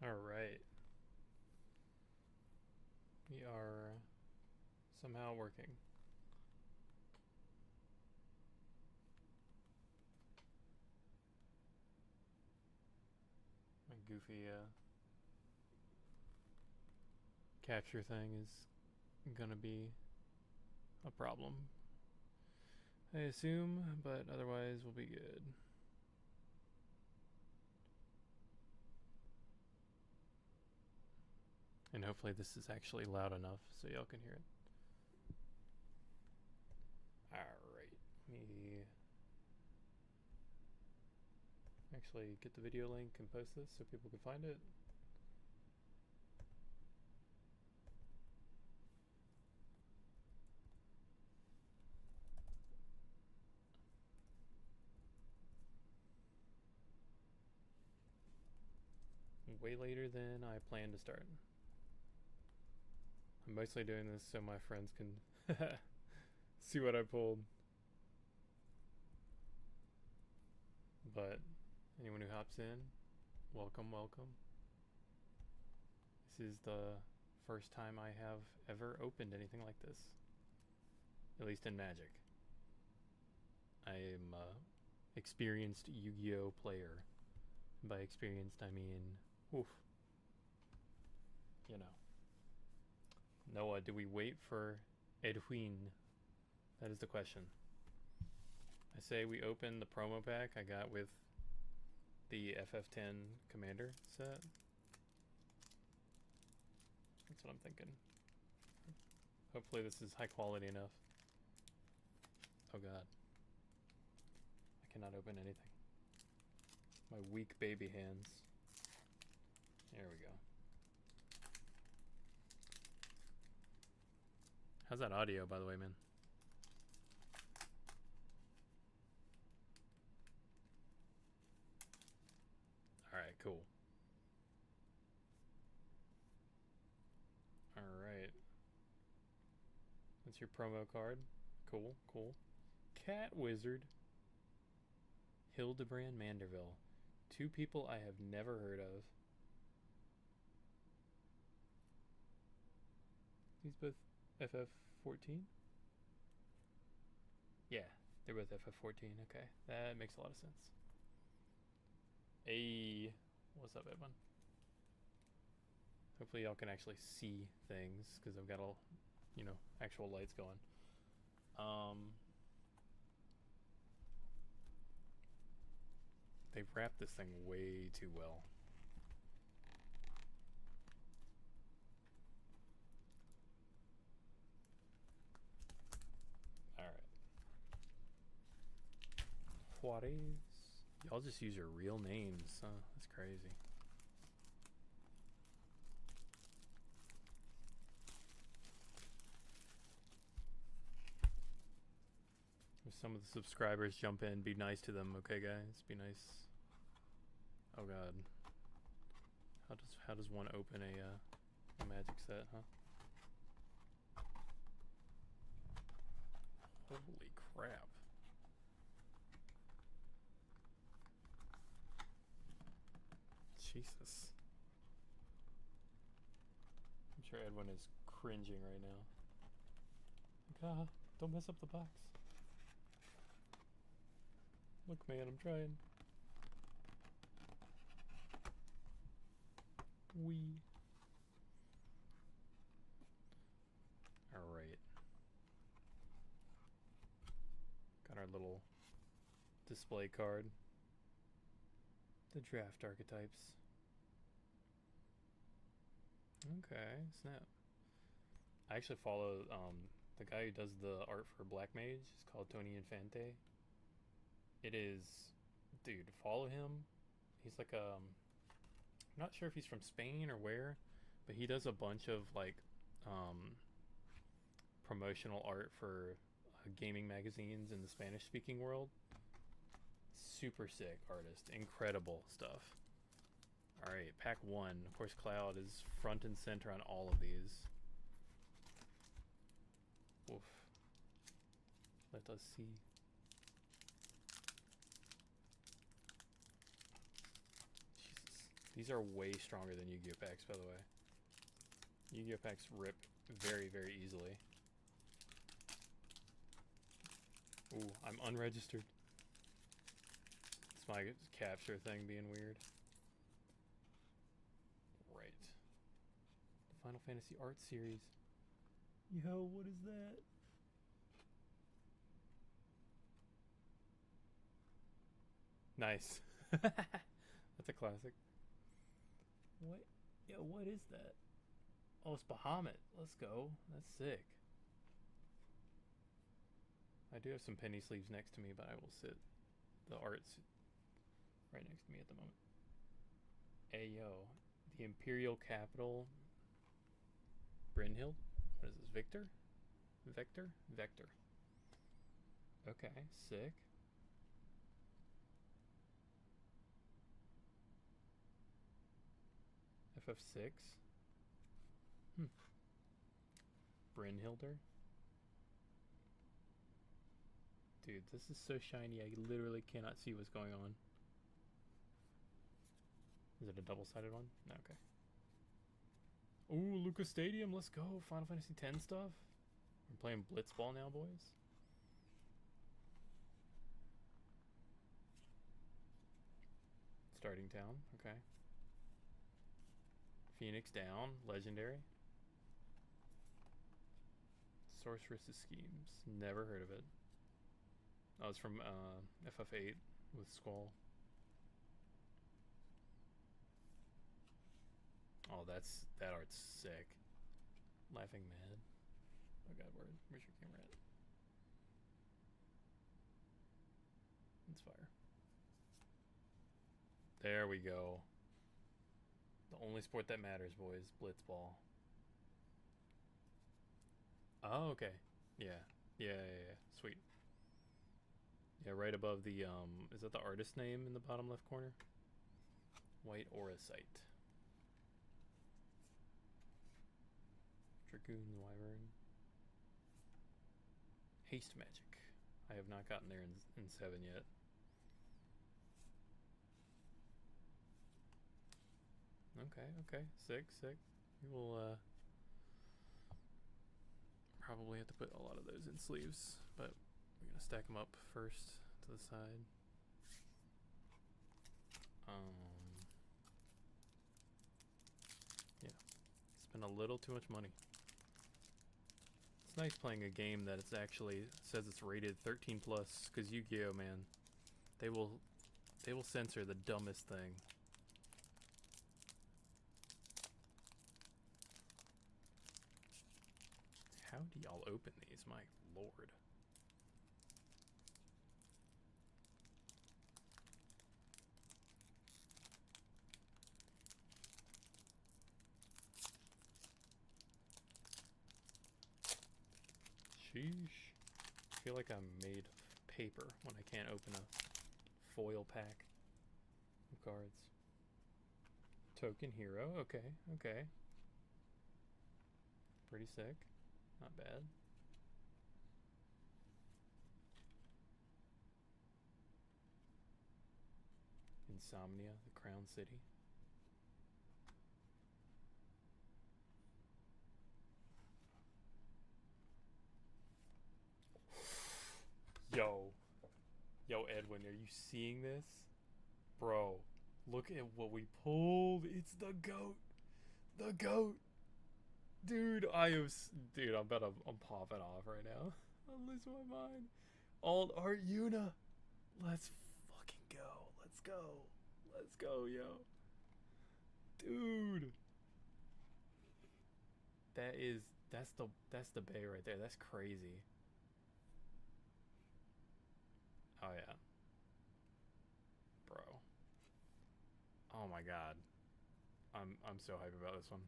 All right. We are somehow working. My goofy capture thing is gonna be a problem, I assume, but otherwise we'll be good. And hopefully this is actually loud enough so y'all can hear it. Alright, let me actually get the video link and post this so people can find it. Way later than I planned to start. I'm mostly doing this so my friends can see what I pulled. But anyone who hops in, welcome, welcome. This is the first time I have ever opened anything like this, at least in Magic. I am a experienced Yu-Gi-Oh player. By experienced, I mean, oof. You know. Noah, do we wait for Edwin? That is the question. I say we open the promo pack I got with the FF10 Commander set. That's what I'm thinking. Hopefully this is high quality enough. Oh god. I cannot open anything. My weak baby hands. There we go. How's that audio, by the way, man? Alright, cool. Alright. That's your promo card. Cool, cool. Cat Wizard. Hildebrand Manderville. Two people I have never heard of. These both FF14? Yeah, they're both FF14. Okay, that makes a lot of sense. Hey, what's up, Edwin? Hopefully y'all can actually see things because I've got all, actual lights going. They've wrapped this thing way too well. Alright. Juarez. Y'all just use your real names, huh? That's crazy. If some of the subscribers jump in, be nice to them, okay, guys? Be nice. Oh god. How does one open a magic set, huh? Holy crap. Jesus. I'm sure Edwin is cringing right now. Like, don't mess up the box. Look, man, I'm trying. Wee. Alright. Got our little display card. The draft archetypes. Okay, snap. I actually follow the guy who does the art for Black Mage. It's called Tony Infante. It is, dude, follow him. He's like I'm not sure if he's from Spain or where, but he does a bunch of like promotional art for gaming magazines in the Spanish speaking world. Super sick artist, incredible stuff. Alright, pack 1. Of course, Cloud is front and center on all of these. Oof. Let us see. Jesus. These are way stronger than Yu-Gi-Oh packs, by the way. Yu-Gi-Oh packs rip very, very easily. Ooh, I'm unregistered. It's my capture thing being weird. Right. The Final Fantasy art series. Yo, what is that? Nice. That's a classic. What? Yo, what is that? Oh, it's Bahamut. Let's go. That's sick. I do have some penny sleeves next to me, but I will sit the art's right next to me at the moment. Ayo. The Imperial Capital. Brynhild? What is this? Victor? Vector? Vector. Okay, sick. FF6. Brynhilder. Dude, this is so shiny, I literally cannot see what's going on. Is it a double-sided one? No, okay. Ooh, Lucas Stadium, let's go. Final Fantasy X stuff. We're playing Blitzball now, boys. Starting town, okay. Phoenix down, legendary. Sorceress's Schemes, never heard of it. Oh, it's from FF8 with Squall. Oh, that art's sick. Laughing Mad. Oh god, where's your camera at? It's fire. There we go. The only sport that matters, boys. Blitzball. Oh, okay. Yeah. Yeah. Sweet. Yeah, right above the, is that the artist name in the bottom left corner? White Auracite. Dragoon Wyvern. Haste Magic. I have not gotten there in 7 yet. Okay. Sick. We will, probably have to put a lot of those in sleeves, but we're gonna stack them up first to the side. Yeah, spend a little too much money. It's nice playing a game that it's actually says it's rated 13 plus, because Yu-Gi-Oh, man, they will censor the dumbest thing. How do y'all open these? My lord. Sheesh. I feel like I'm made of paper when I can't open a foil pack of cards. Token Hero. Okay. Pretty sick. Not bad. Insomnia, the Crown City. Yo, Edwin, are you seeing this? Bro, look at what we pulled. It's the GOAT. The GOAT. Dude, I'm popping off right now. I'm losing my mind. Alt Art Una. Let's fucking go. Let's go, yo. Dude. That's the bay right there. That's crazy. Oh yeah. Bro. Oh my god. I'm so hyped about this one.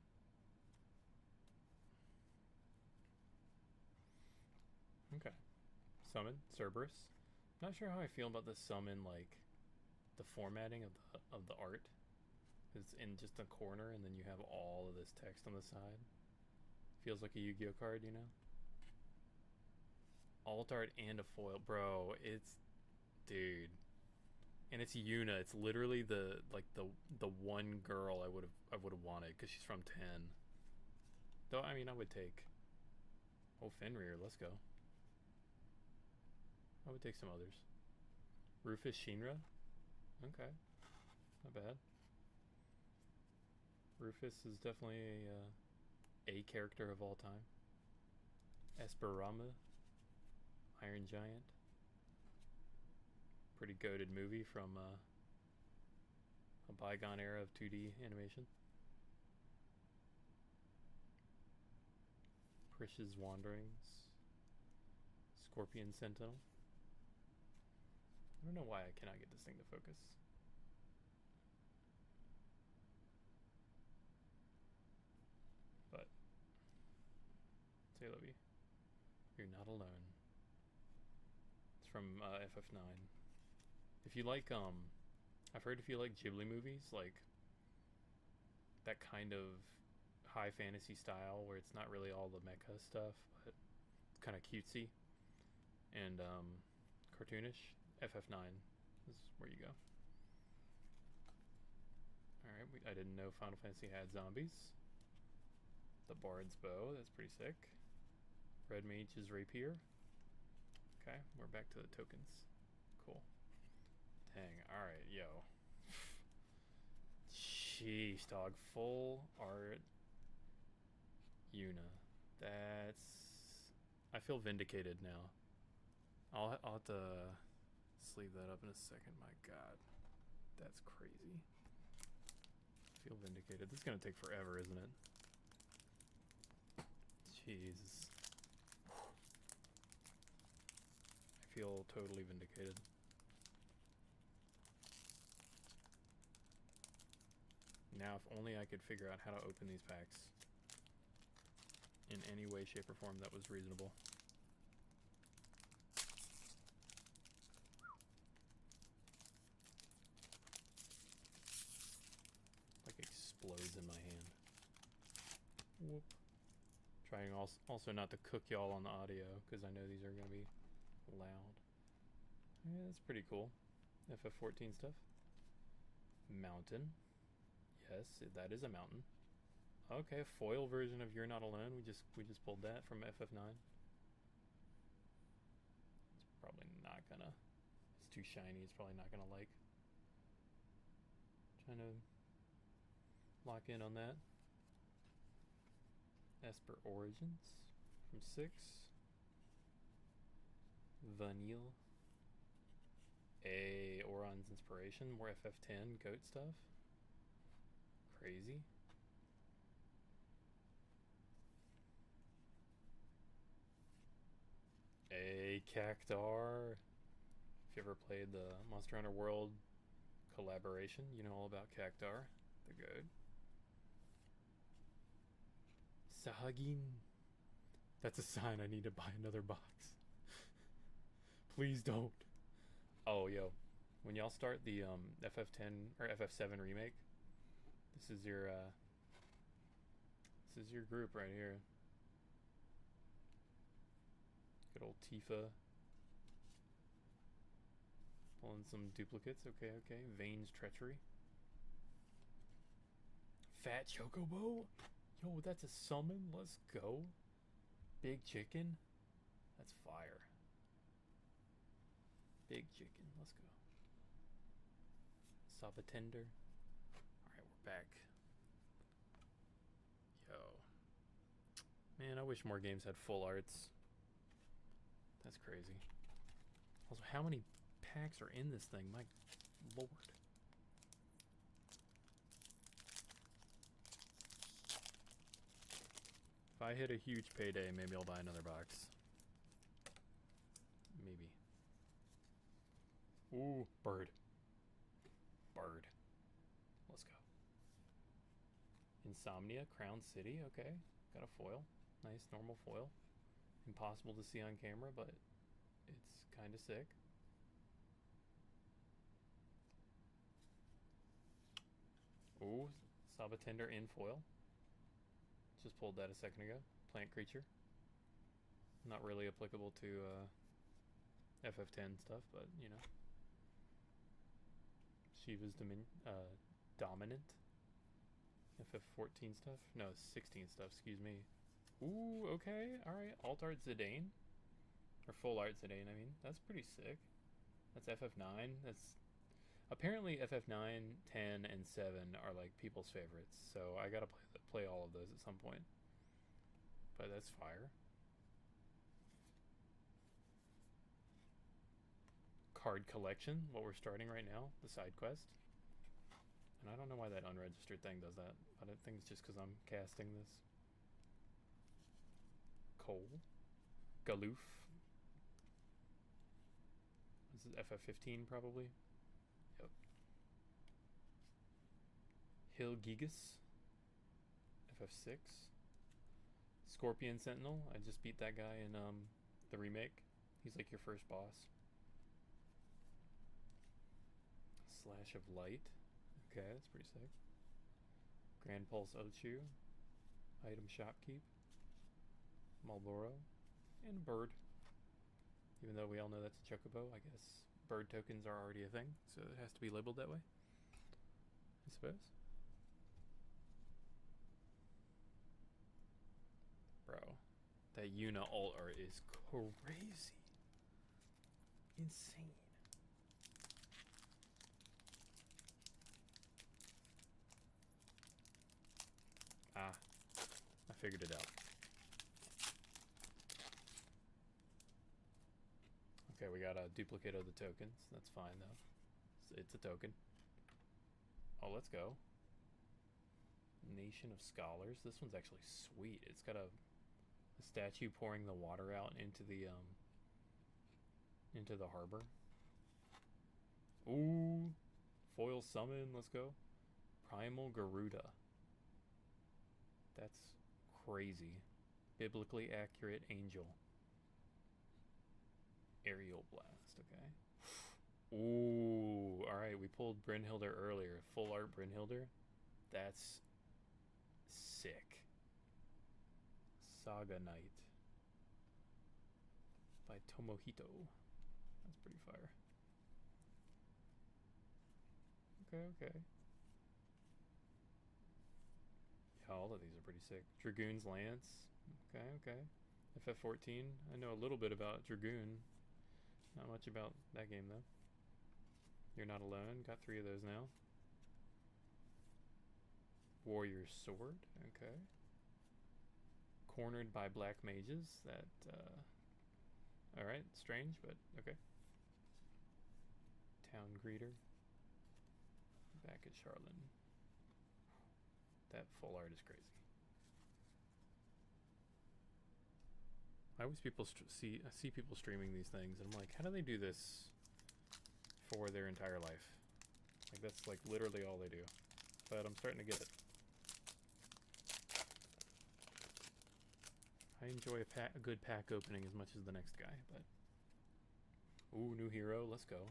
Okay. Summon Cerberus. Not sure how I feel about the summon, like the formatting of the art. It's in just a corner and then you have all of this text on the side. Feels like a Yu-Gi-Oh card, you know? Alt art and a foil. Bro, it's... Dude. And it's Yuna. It's literally the one girl I would have wanted because she's from 10. Though I mean I would take Fenrir. Let's go. I would take some others. Rufus Shinra. Okay, not bad. Rufus is definitely a character of all time. Esperama, Iron Giant. Pretty goated movie from a bygone era of 2D animation. Prish's Wanderings. Scorpion Sentinel. I don't know why I cannot get this thing to focus. But say love you. You're not alone. It's from FF9. If you like I've heard if you like Ghibli movies, like that kind of high fantasy style where it's not really all the mecha stuff, but it's kind of cutesy and cartoonish, FF9 is where you go. Alright, I didn't know Final Fantasy had zombies. The Bard's Bow, that's pretty sick. Red Mage's Rapier. Okay, we're back to the tokens. Cool. Dang, alright, yo. Sheesh, dog. Full art Yuna. That's... I feel vindicated now. I'll have to sleeve that up in a second. My god. That's crazy. I feel vindicated. This is gonna take forever, isn't it? Jesus. I feel totally vindicated. Now, if only I could figure out how to open these packs in any way, shape, or form that was reasonable. Like explodes in my hand. Whoop. Trying also not to cook y'all on the audio because I know these are going to be loud. Yeah, that's pretty cool. FF14 stuff. Mountain. Yes, that is a mountain. Okay, foil version of You're Not Alone. We just pulled that from FF9. It's probably not gonna. It's too shiny. It's probably not gonna like. Trying to lock in on that. Esper Origins from 6. Vanille. Oron's Inspiration. More FF10 goat stuff. Crazy. Cactar. If you ever played the Monster Hunter World collaboration, you know all about Cactar, the goat. Sahagin. That's a sign I need to buy another box. Please don't. Oh, yo. When y'all start the FF10 or FF7 remake, this is your group right here. Good old Tifa. Pulling some duplicates. Okay. Vane's Treachery. Fat Chocobo. Yo, that's a summon. Let's go. Big Chicken. That's fire. Big Chicken. Let's go. Sabatender. Alright, we're back. Yo. Man, I wish more games had full arts. That's crazy. Also, how many packs are in this thing? My lord. If I hit a huge payday, maybe I'll buy another box. Maybe. Ooh, bird. Bird. Let's go. Insomnia, Crown City, okay. Got a foil. Nice, normal foil. Impossible to see on camera, but it's kind of sick. Ooh, Sabatender in foil. Just pulled that a second ago. Plant creature. Not really applicable to FF10 stuff, but you know. Shiva's dominant. FF14 stuff? No, 16 stuff, excuse me. Ooh, okay, alright. Alt art Zidane. Or full art Zidane, I mean. That's pretty sick. That's FF9. That's... Apparently FF9, 10, and 7 are like people's favorites. So I gotta play all of those at some point. But that's fire. Card collection, what we're starting right now, the side quest. And I don't know why that unregistered thing does that, but I think it's just because I'm casting this. Cole. Galoof. This is FF15 probably. Yep. Hilgigas. FF6. Scorpion Sentinel. I just beat that guy in the remake. He's like your first boss. Slash of Light. Okay, that's pretty sick. Grand Pulse Ochu. Item Shopkeep. Marlboro. And Bird. Even though we all know that's a chocobo, I guess bird tokens are already a thing, so it has to be labeled that way, I suppose. Bro, that Yuna alt art is crazy. Insane. Ah, I figured it out. Okay, we got a duplicate of the tokens. That's fine though. It's a token. Oh, let's go. Nation of Scholars. This one's actually sweet. It's got a statue pouring the water out into the harbor. Ooh, foil summon. Let's go. Primal Garuda. That's crazy. Biblically accurate angel. Aerial Blast, okay. Ooh, alright, we pulled Brynhilder earlier. Full art Brynhilder. That's sick. Saga Knight by Tomohito. That's pretty fire. Okay. Yeah, all of these are pretty sick. Dragoon's Lance. Okay. FF14. I know a little bit about Dragoon. Not much about that game, though. You're Not Alone. Got 3 of those now. Warrior's Sword. Okay. Cornered by Black Mages. That, alright, strange, but okay. Town Greeter. Back at Charlene. That full art is crazy. I always see people streaming these things, and I'm like, how do they do this for their entire life? Like, that's like literally all they do. But I'm starting to get it. I enjoy a good pack opening as much as the next guy, but... Ooh, new hero, let's go.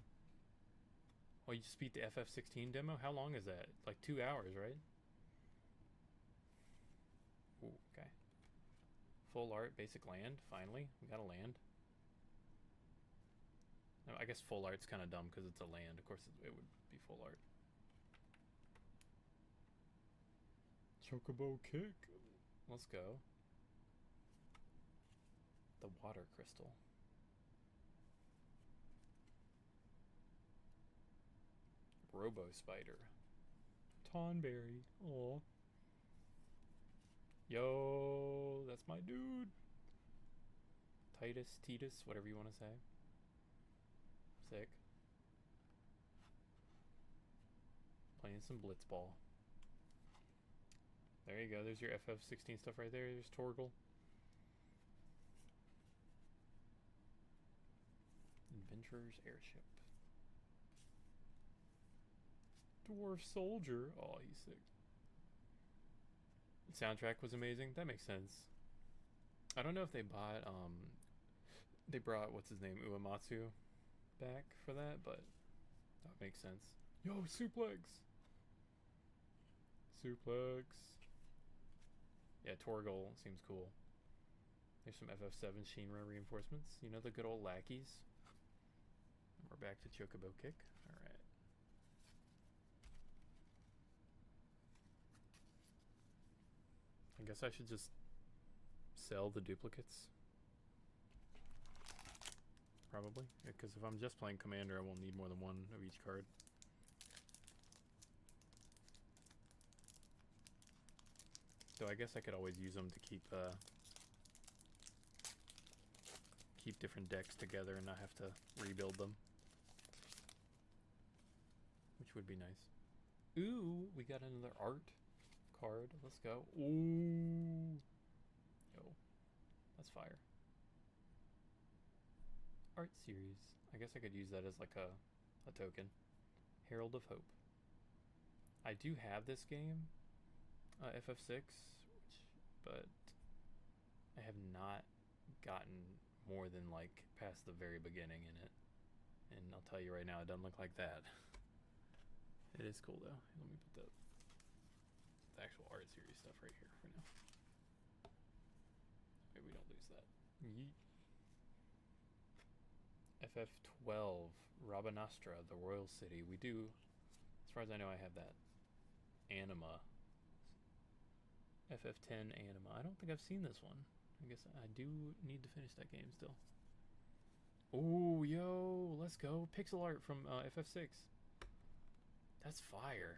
Oh, you just beat the FF16 demo? How long is that? Like 2 hours, right? Ooh, okay. Full art, basic land, finally. We got a land. No, I guess full art's kind of dumb because it's a land. Of course it would be full art. Chocobo kick. Let's go. The water crystal. Robo Spider. Tonberry. Aw. Yo, that's my dude. Titus, whatever you want to say. Sick. Playing some Blitzball. There you go. There's your FF16 stuff right there. There's Torgal. Adventurer's Airship. Dwarf Soldier. Oh, he's sick. The soundtrack was amazing. That makes sense. I don't know if they bought, they brought, what's his name, Uematsu back for that, but that makes sense. Yo, suplex! Suplex. Yeah, Torgal seems cool. There's some FF7 Shinra reinforcements. You know, the good old lackeys. And we're back to Chocobo Kick. Alright. guess I should just sell the duplicates. Probably, because if I'm just playing Commander, I won't need more than one of each card. So I guess I could always use them to keep different decks together and not have to rebuild them, which would be nice. Ooh, we got another art card. Let's go. Ooh, yo, that's fire. Art series. I guess I could use that as like a token. Herald of Hope. I do have this game, FF6, but I have not gotten more than like past the very beginning in it. And I'll tell you right now, it doesn't look like that. It is cool though. Let me put the actual art series stuff right here for now. Maybe we don't lose that. Yeet. FF12, Rabanastra, the Royal City. We do, as far as I know, I have that. Anima. FF10 Anima. I don't think I've seen this one. I guess I do need to finish that game still. Oh, yo, let's go. Pixel art from FF6. That's fire.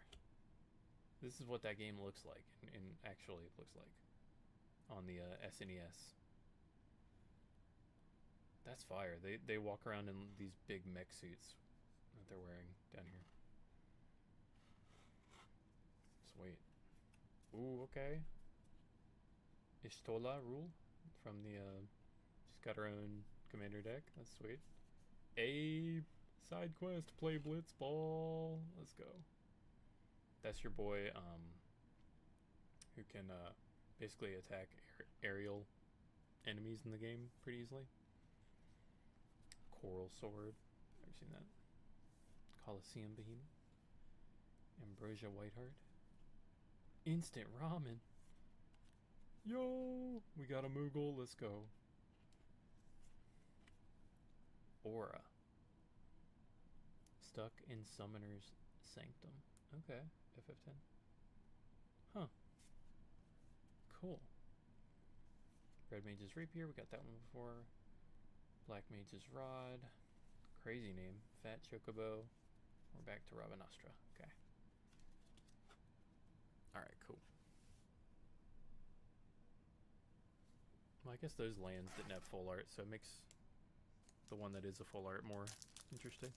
This is what that game looks like, and actually looks like on the SNES. That's fire. They walk around in these big mech suits that they're wearing down here. Sweet. Ooh, okay. Ishtola rule from the she's got her own commander deck. That's sweet. A side quest, play blitz ball. Let's go. That's your boy who can basically attack aerial enemies in the game pretty easily. Coral Sword. Ever seen that? Coliseum Behemoth. Ambrosia Whiteheart. Instant Ramen. Yo! We got a Moogle. Let's go. Aura. Stuck in Summoner's Sanctum. Okay. FF10. Huh. Cool. Red Mage's Rapier. We got that one before. Black Mage's Rod. Crazy name. Fat Chocobo. We're back to Rabanastra. Okay. Alright, cool. Well, I guess those lands didn't have full art, so it makes the one that is a full art more interesting.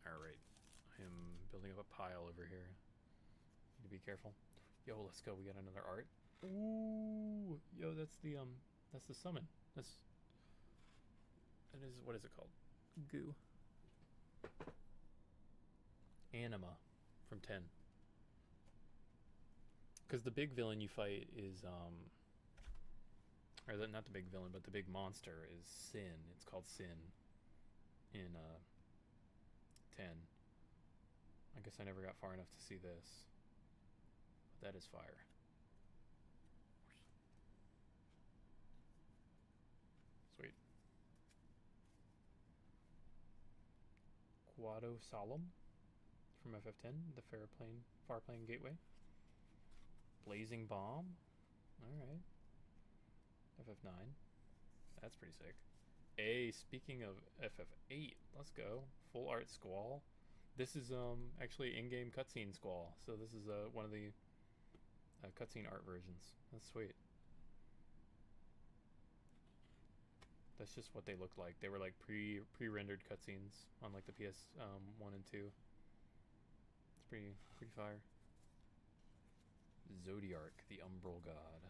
Alright. I am building up a pile over here. Need to be careful. Yo, let's go. We got another art. Ooh, yo, that's the summon. That is, what is it called? Goo. Anima from 10. Because the big villain you fight is or not the big villain, but the big monster is Sin. It's called Sin in 10. I guess I never got far enough to see this. But that is fire. Sweet. Quado Solemn from FF10, the Farplane Gateway. Blazing Bomb. Alright. FF9. That's pretty sick. Speaking of FF8, let's go. Full art Squall. This is actually in-game cutscene Squall. So this is one of the cutscene art versions. That's sweet. That's just what they looked like. They were like pre-rendered cutscenes on like the PS1 and 2. It's pretty fire. Zodiark, the Umbral God.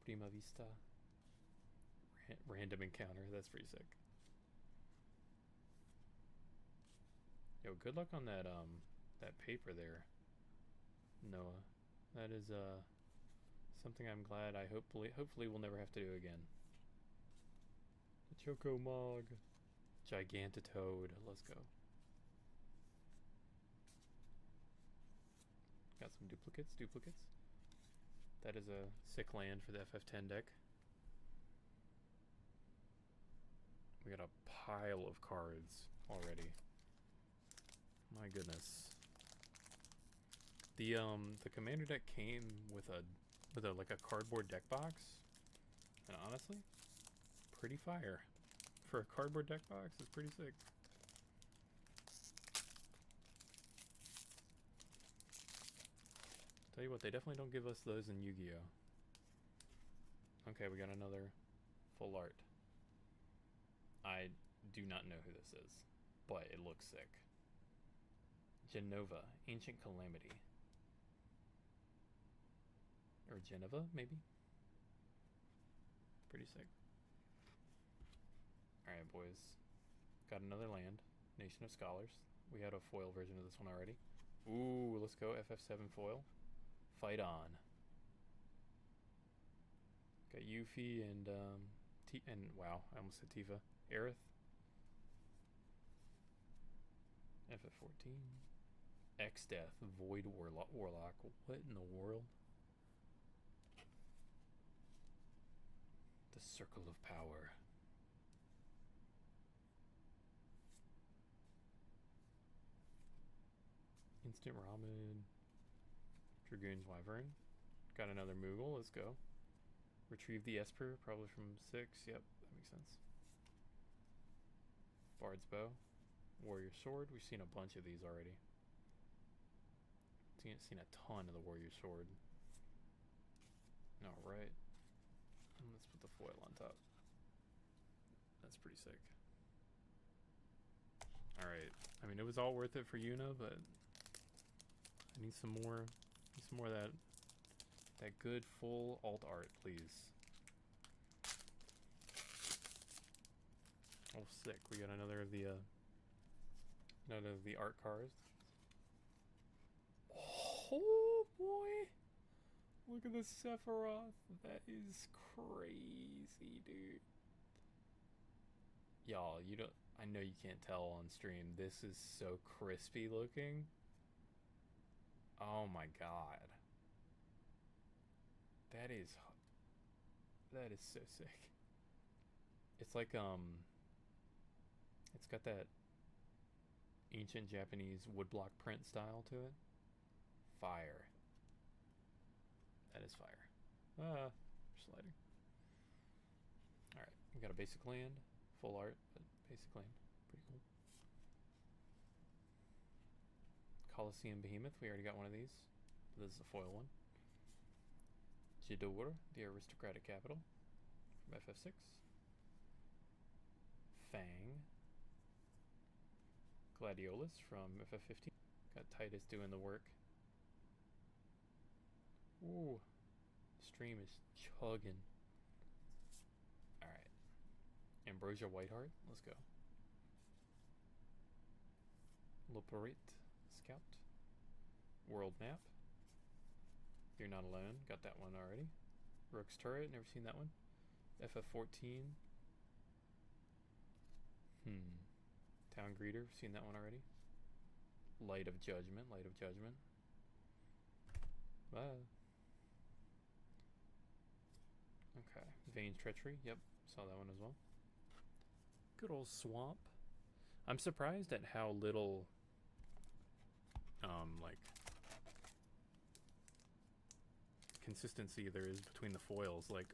Prima Vista. Random encounter. That's pretty sick. Yo, good luck on that that paper there, Noah. That is something I'm glad I hopefully we'll never have to do again. The Choco Mog. Gigantitoad. Let's go. Got some duplicates. That is a sick land for the FF10 deck. We got a pile of cards already. My goodness. The commander deck came with a like a cardboard deck box, and honestly, pretty fire. For a cardboard deck box, it's pretty sick. Tell you what, they definitely don't give us those in Yu-Gi-Oh. Okay, we got another full art. I do not know who this is, but it looks sick. Genova, Ancient Calamity. Or Geneva, maybe? Pretty sick. Alright, boys. Got another land. Nation of Scholars. We had a foil version of this one already. Ooh, let's go FF7 foil. Fight on. Got Yuffie and wow, I almost said Tifa. Aerith. FF14. X-Death, Void Warlock. What in the world? The Circle of Power. Instant Ramen. Dragoon's Wyvern. Got another Moogle. Let's go. Retrieve the Esper, probably from 6. Yep, that makes sense. Bard's Bow. Warrior Sword. We've seen a bunch of these already. Seen a ton of the Warrior Sword. Alright. Let's put the foil on top. That's pretty sick. Alright. I mean, it was all worth it for Yuna, but I need some more. Need some more of that good full alt art, please. Oh, sick! We got another of the art cards. Oh boy! Look at the Sephiroth. That is crazy, dude. Y'all, you don't. I know you can't tell on stream. This is so crispy looking. Oh my god. That is so sick. It's like it's got that ancient Japanese woodblock print style to it. Fire. That is fire. Sliding. Alright, we got a basic land. Full art, but basic land. Pretty cool. Colosseum Behemoth, we already got one of these. This is a foil one. Jidor, the aristocratic capital from FF6. Fang. Gladiolus from FF15. Got Titus doing the work. Ooh. Stream is chugging. Alright. Ambrosia Whiteheart. Let's go. Loporite Scout. World Map. You're Not Alone. Got that one already. Rook's Turret. Never seen that one. FF14. Town Greeter. Seen that one already. Light of Judgment. Light of Judgment. Okay. Vane's Treachery. Yep. Saw that one as well. Good old Swamp. I'm surprised at how little like consistency there is between the foils. Like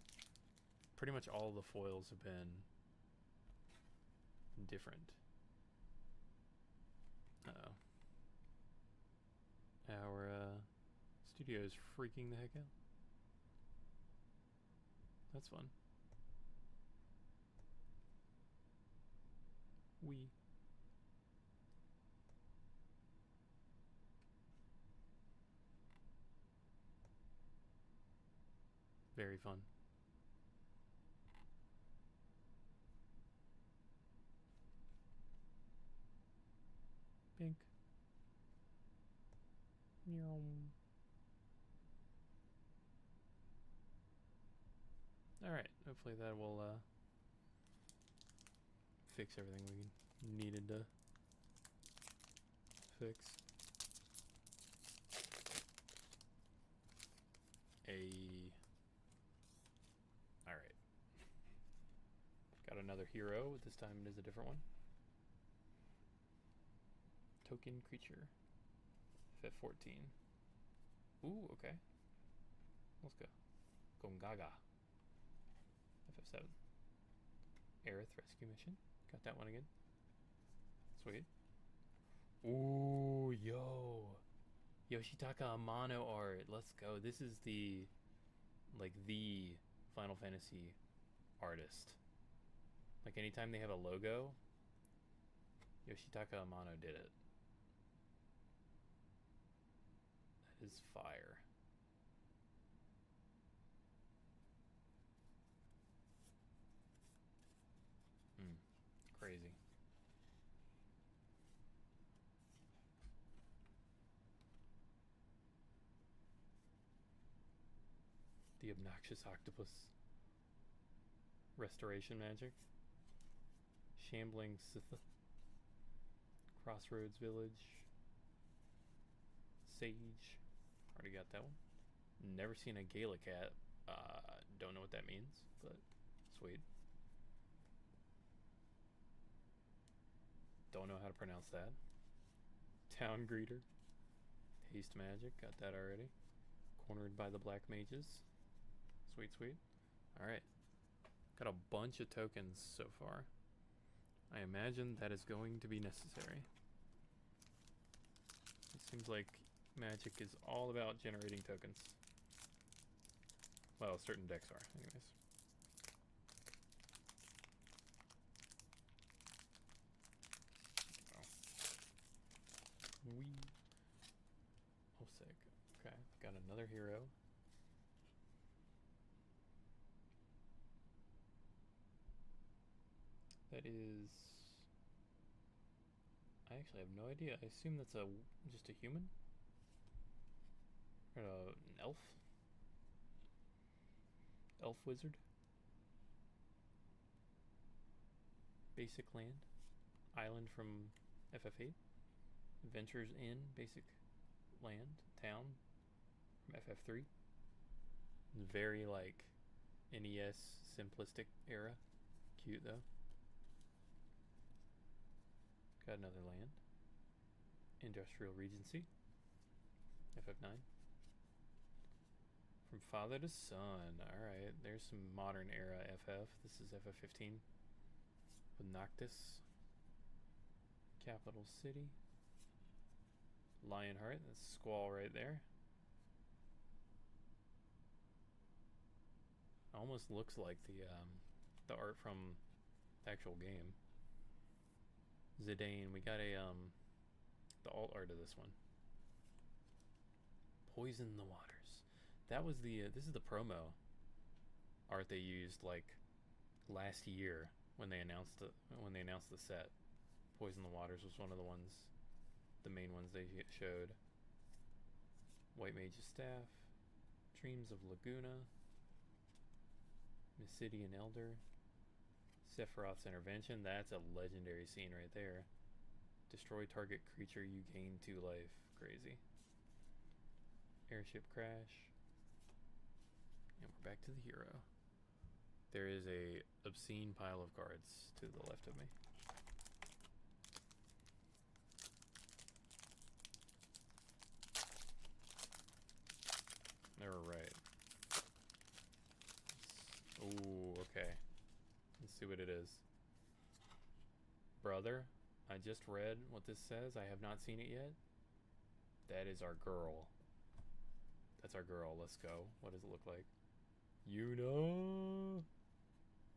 pretty much all the foils have been different. Uh-oh. Our studio is freaking the heck out. That's fun. Very fun. Pink. Meow. Alright, hopefully that will fix everything we needed to fix. Alright. Got another hero, this time it is a different one. token creature. FF14. Ooh, okay. Let's go. Gongaga. FF7. Aerith Rescue Mission. Got that one again. Sweet. Ooh, yo. Yoshitaka Amano art. Let's go. This is the Final Fantasy artist. Like anytime they have a logo, Yoshitaka Amano did it. That is fire. Crazy. The obnoxious octopus. Restoration magic. Shambling Sith. Crossroads Village. Sage. Already got that one. Never seen a Gala cat. Don't know what that means, but sweet. Don't know how to pronounce that. Town Greeter. Haste Magic. Got that already. Cornered by the Black Mages. Sweet, sweet. Alright. Got a bunch of tokens so far. I imagine that is going to be necessary. It seems like Magic is all about generating tokens. Well, certain decks are, anyways. Oh, sick. Okay, got another hero. That is... I actually have no idea. I assume that's just a human? Or an elf? Elf wizard? Basic land. Island from FF8. Adventures in basic land. Town from FF3. Very like NES simplistic era. Cute though. Got another land. Industrial Regency. FF9. From father to son. Alright, there's some modern era FF. This is FF15. With Noctis. Capital City. Lionheart. That's Squall right there. Almost looks like the art from the actual game. Zidane. We got the alt art of this one. Poison the Waters. That was this is the promo art they used like last year when they announced the set. Poison the Waters was one of the main ones they showed. White Mage's Staff. Dreams of Laguna. Mysidian Elder. Sephiroth's Intervention. That's a legendary scene right there. Destroy target creature, you gain 2 life. Crazy. Airship Crash. And we're back to the hero. There is a obscene pile of cards to the left of me. Alright. Ooh, okay. Let's see what it is. Brother, I just read what this says. I have not seen it yet. That is our girl. That's our girl. Let's go. What does it look like? Yuna!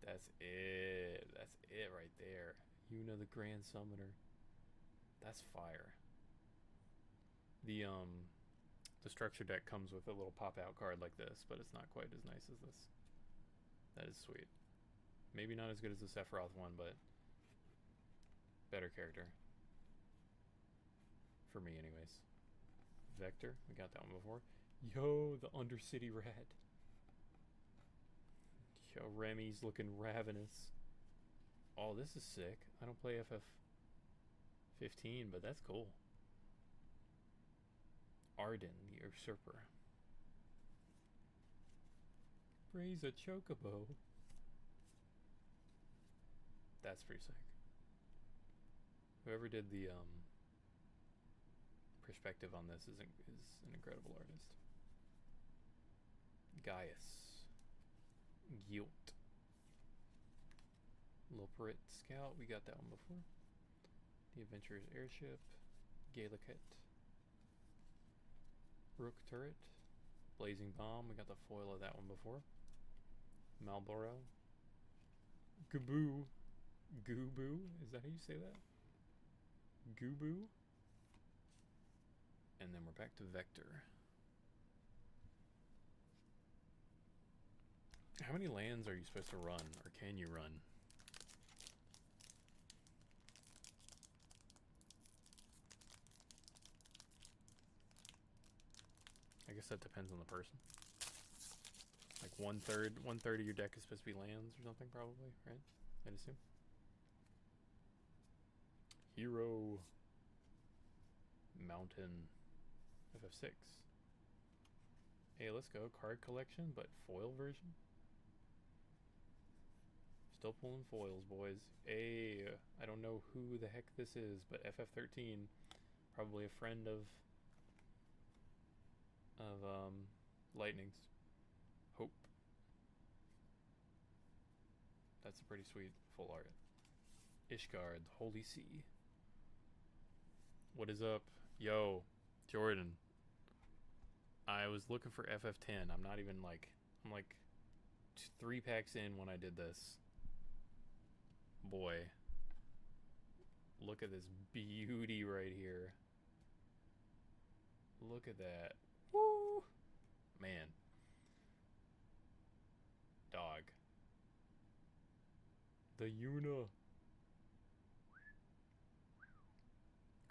That's it. That's it right there. Yuna the Grand Summoner. That's fire. The structure deck comes with a little pop-out card like this, but it's not quite as nice as this. That is sweet. Maybe not as good as the Sephiroth one, but better character. For me, anyways. Vector, we got that one before. Yo, the Undercity Rat. Yo, Remy's looking ravenous. Oh, this is sick. I don't play FF15, but that's cool. Arden, the Usurper. Raise a Chocobo. That's pretty sick. Whoever did the perspective on this is an incredible artist. Gaius. Guilt. Loperit Scout, we got that one before. The Adventurer's Airship. Galiket. Rook Turret. Blazing Bomb, we got the foil of that one before. Malboro. Gaboo. Gooboo, is that how you say that? Gooboo. And then we're back to Vector. How many lands are you supposed to run, or can you run? I guess that depends on the person. Like one third of your deck is supposed to be lands or something, probably, right? I'd assume. Hero. Mountain. FF6. Hey, let's go. Card collection, but foil version? Still pulling foils, boys. Hey, I don't know who the heck this is, but FF13, probably a friend of Lightning's. Hope. That's a pretty sweet full art. Ishgard, the Holy Sea. What is up? Yo, Jordan. I was looking for FF10. I'm not even like, I'm like 3 packs in when I did this. Boy. Look at this beauty right here. Look at that. Woo! Man. Dog. The Yuna.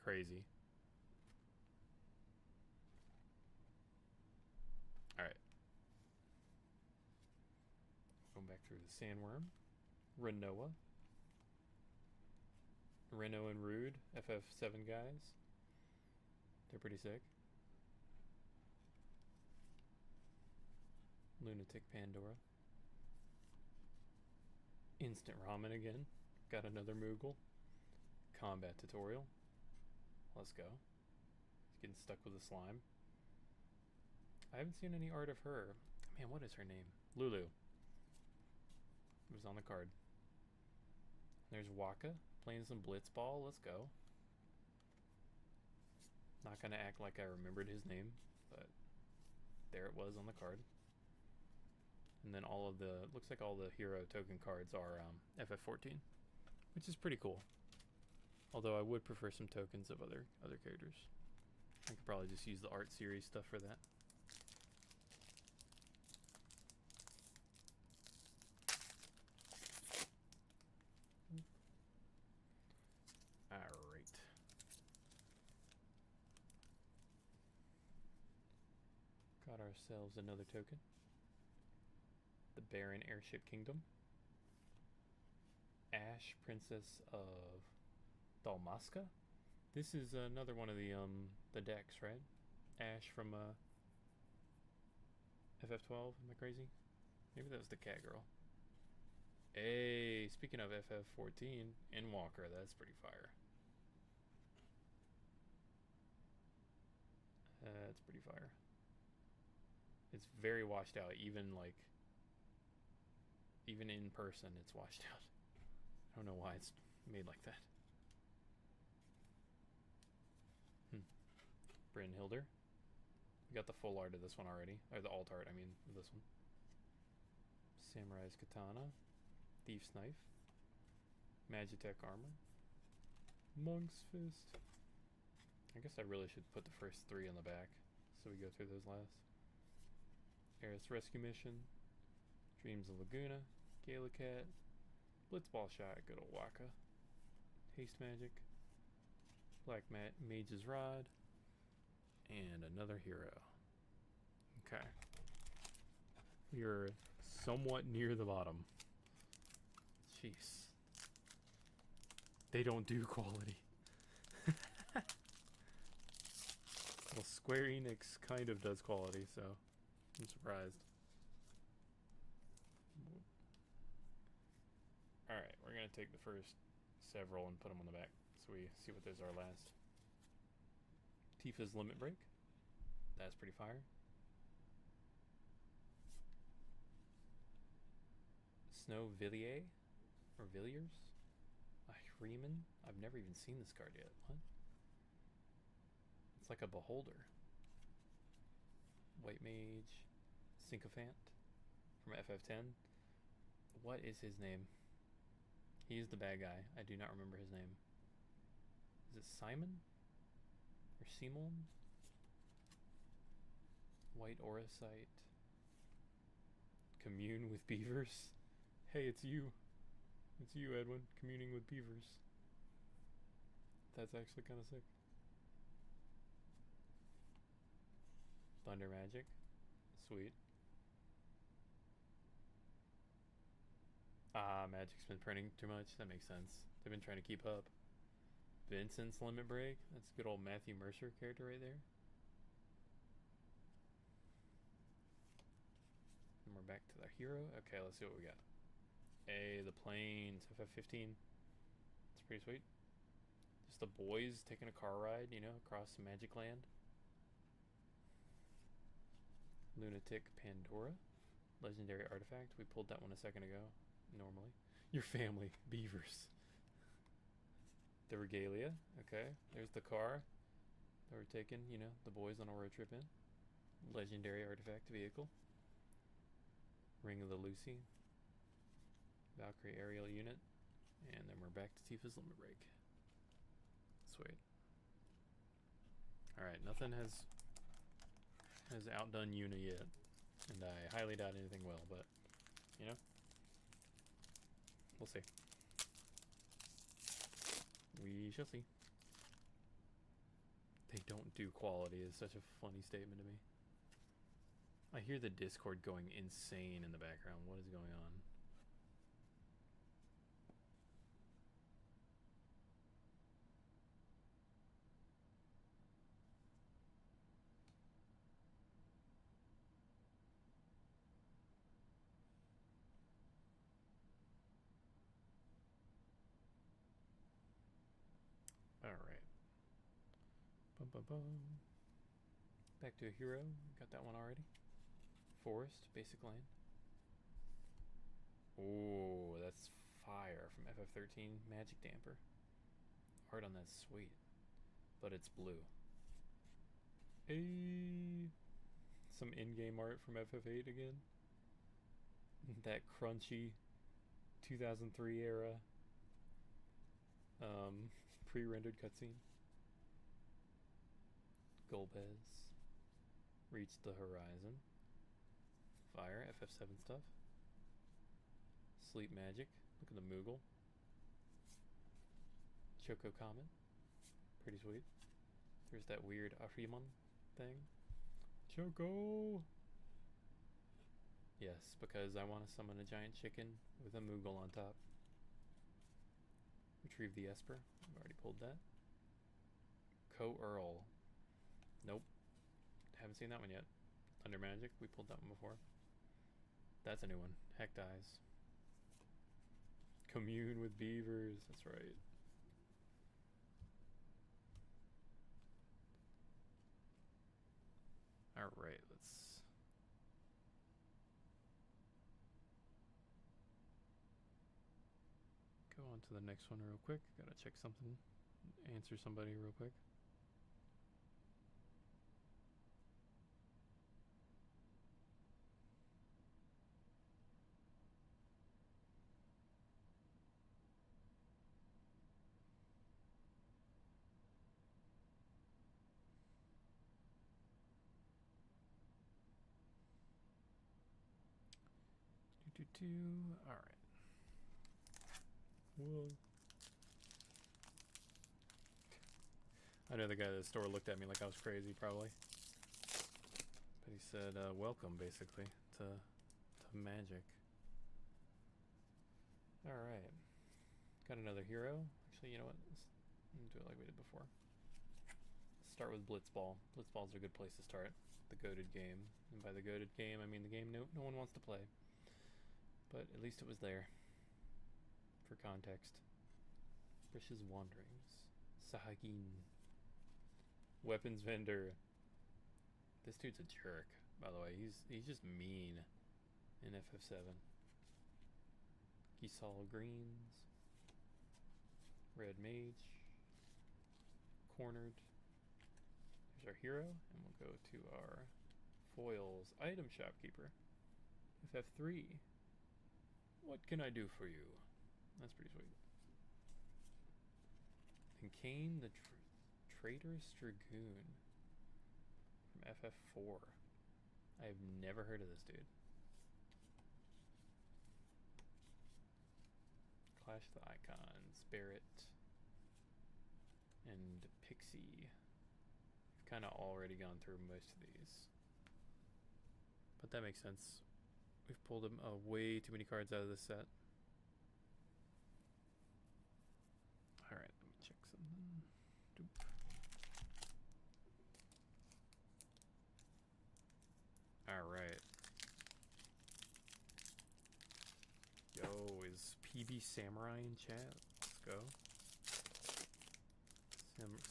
Crazy. Alright. Going back through the Sandworm. Renoa. Reno and Rude, FF7 guys. They're pretty sick. Lunatic Pandora. Instant Ramen again. Got another Moogle. Combat tutorial. Let's go. He's getting stuck with a slime. I haven't seen any art of her. Man, what is her name? Lulu. It was on the card. There's Waka playing some Blitzball. Let's go. Not gonna act like I remembered his name, but there it was on the card. And then all of the, looks like all the hero token cards are FF14, which is pretty cool. Although I would prefer some tokens of other characters. I could probably just use the art series stuff for that. Alright. Got ourselves another token. The Baron Airship Kingdom. Ash, Princess of Dalmasca. This is another one of the decks, right? Ash from FF12. Am I crazy? Maybe that was the cat girl. Hey, speaking of FF14, Endwalker, that's pretty fire. That's pretty fire. It's very washed out, even in person, it's washed out. I don't know why it's made like that. Brynhilder. We got the full art of this one already. Or the alt art, I mean, this one. Samurai's Katana. Thief's Knife. Magitech Armor. Monk's Fist. I guess I really should put the first 3 on the back, so we go through those last. Eris Rescue Mission. Dreams of Laguna. Galiket. Blitzball Shot. Good old Waka. Haste Magic. Black Mage's Rod. And another hero. Okay. You're somewhat near the bottom. Jeez. They don't do quality. Well, Square Enix kind of does quality, so I'm surprised. Alright, we're going to take the first several and put them on the back so we see what those are last. Tifa's Limit Break. That's pretty fire. Snow Villiers? Or Villiers? Riemann? I've never even seen this card yet. What? It's like a beholder. White Mage. Sycophant from FF10. What is his name? He's the bad guy. I do not remember his name. Is it Simon? Or Simon? White Auracite. Commune with beavers. Hey, it's you. It's you, Edwin, communing with beavers. That's actually kind of sick. Thunder Magic. Sweet. Ah, Magic's been printing too much. That makes sense. They've been trying to keep up. Vincent's Limit Break. That's a good old Matthew Mercer character right there. And we're back to the hero. Okay, let's see what we got. Hey, the planes. FF15. It's pretty sweet. Just the boys taking a car ride, you know, across the Magic Land. Lunatic Pandora. Legendary artifact. We pulled that one a second ago. Normally. Your family. Beavers. The Regalia. Okay. There's the car that we're taking, you know, the boys on a road trip in. Legendary artifact vehicle. Ring of the Lucy. Valkyrie aerial unit. And then we're back to Tifa's Limit Break. Sweet. Alright, nothing has outdone Yuna yet. And I highly doubt anything will, but, you know, we'll see. We shall see. They don't do quality is such a funny statement to me. I hear the Discord going insane in the background. What is going on? Alright. Bum bum bum. Back to a hero. Got that one already. Forest, basic land. Oh, that's fire from FF13. Magic Damper. Art on that's sweet. But it's blue. Hey. Some in-game art from FF8 again. That crunchy 2003 era pre-rendered cutscene. Golbez. Reached the horizon. Fire, FF7 stuff. Sleep Magic. Look at the Moogle. Choco Comet. Pretty sweet. There's that weird Ahriman thing. Choco! Yes, because I want to summon a giant chicken with a Moogle on top. Retrieve the Esper. I've already pulled that. Co-Earl. Nope. Haven't seen that one yet. Thunder Magic. We pulled that one before. That's a new one. Heck dies. Commune with beavers. That's right. Alright, let's... go on to the next one real quick. Gotta check something. Answer somebody real quick. Alright. Whoa. I know the guy at the store looked at me like I was crazy, probably. But he said, welcome, basically, to Magic. Alright. Got another hero. Actually, you know what? Let's do it like we did before. Let's start with Blitzball. Blitzball's a good place to start. The goated game. And by the goated game, I mean the game no one wants to play. But at least it was there. For context. Brish's Wanderings. Sahagin. Weapons vendor. This dude's a jerk, by the way. He's just mean in FF7. Gisala greens. Red mage. Cornered. Here's our hero, and we'll go to our foils item shopkeeper. FF3. What can I do for you? That's pretty sweet. And Kane the Traitorous Dragoon from FF4. I have never heard of this dude. Clash the Icons, Barret, and Pixie. We've kind of already gone through most of these. But that makes sense. We've pulled way too many cards out of this set. Alright, let me check something. Doop. Alright. Yo, is PB Samurai in chat? Let's go.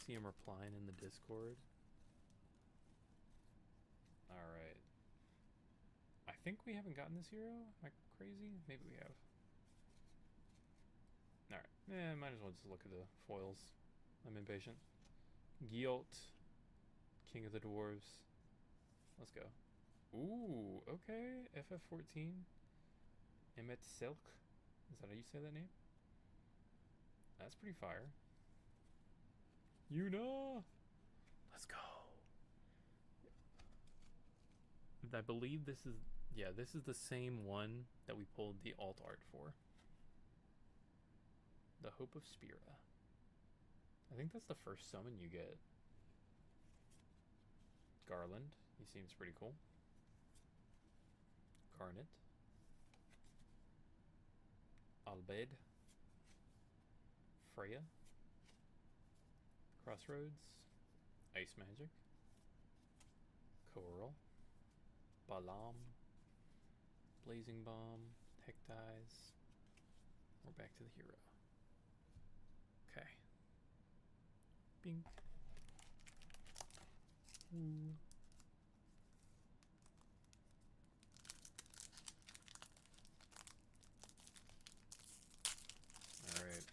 See him replying in the Discord. Alright. I think we haven't gotten this hero. Am I crazy? Maybe we have. Alright. Might as well just look at the foils. I'm impatient. Gyalt, King of the Dwarves. Let's go. Ooh, okay. FF14. Emmet Silk. Is that how you say that name? That's pretty fire. Yuna! Let's go. I believe this is... Yeah, this is the same one that we pulled the alt art for. The Hope of Spira. I think that's the first summon you get. Garland. He seems pretty cool. Garnet. Albed. Freya. Crossroads. Ice Magic. Coral. Balam. Blazing Bomb. Hectize. We're back to the hero. Okay. Bing. Ooh. Alright.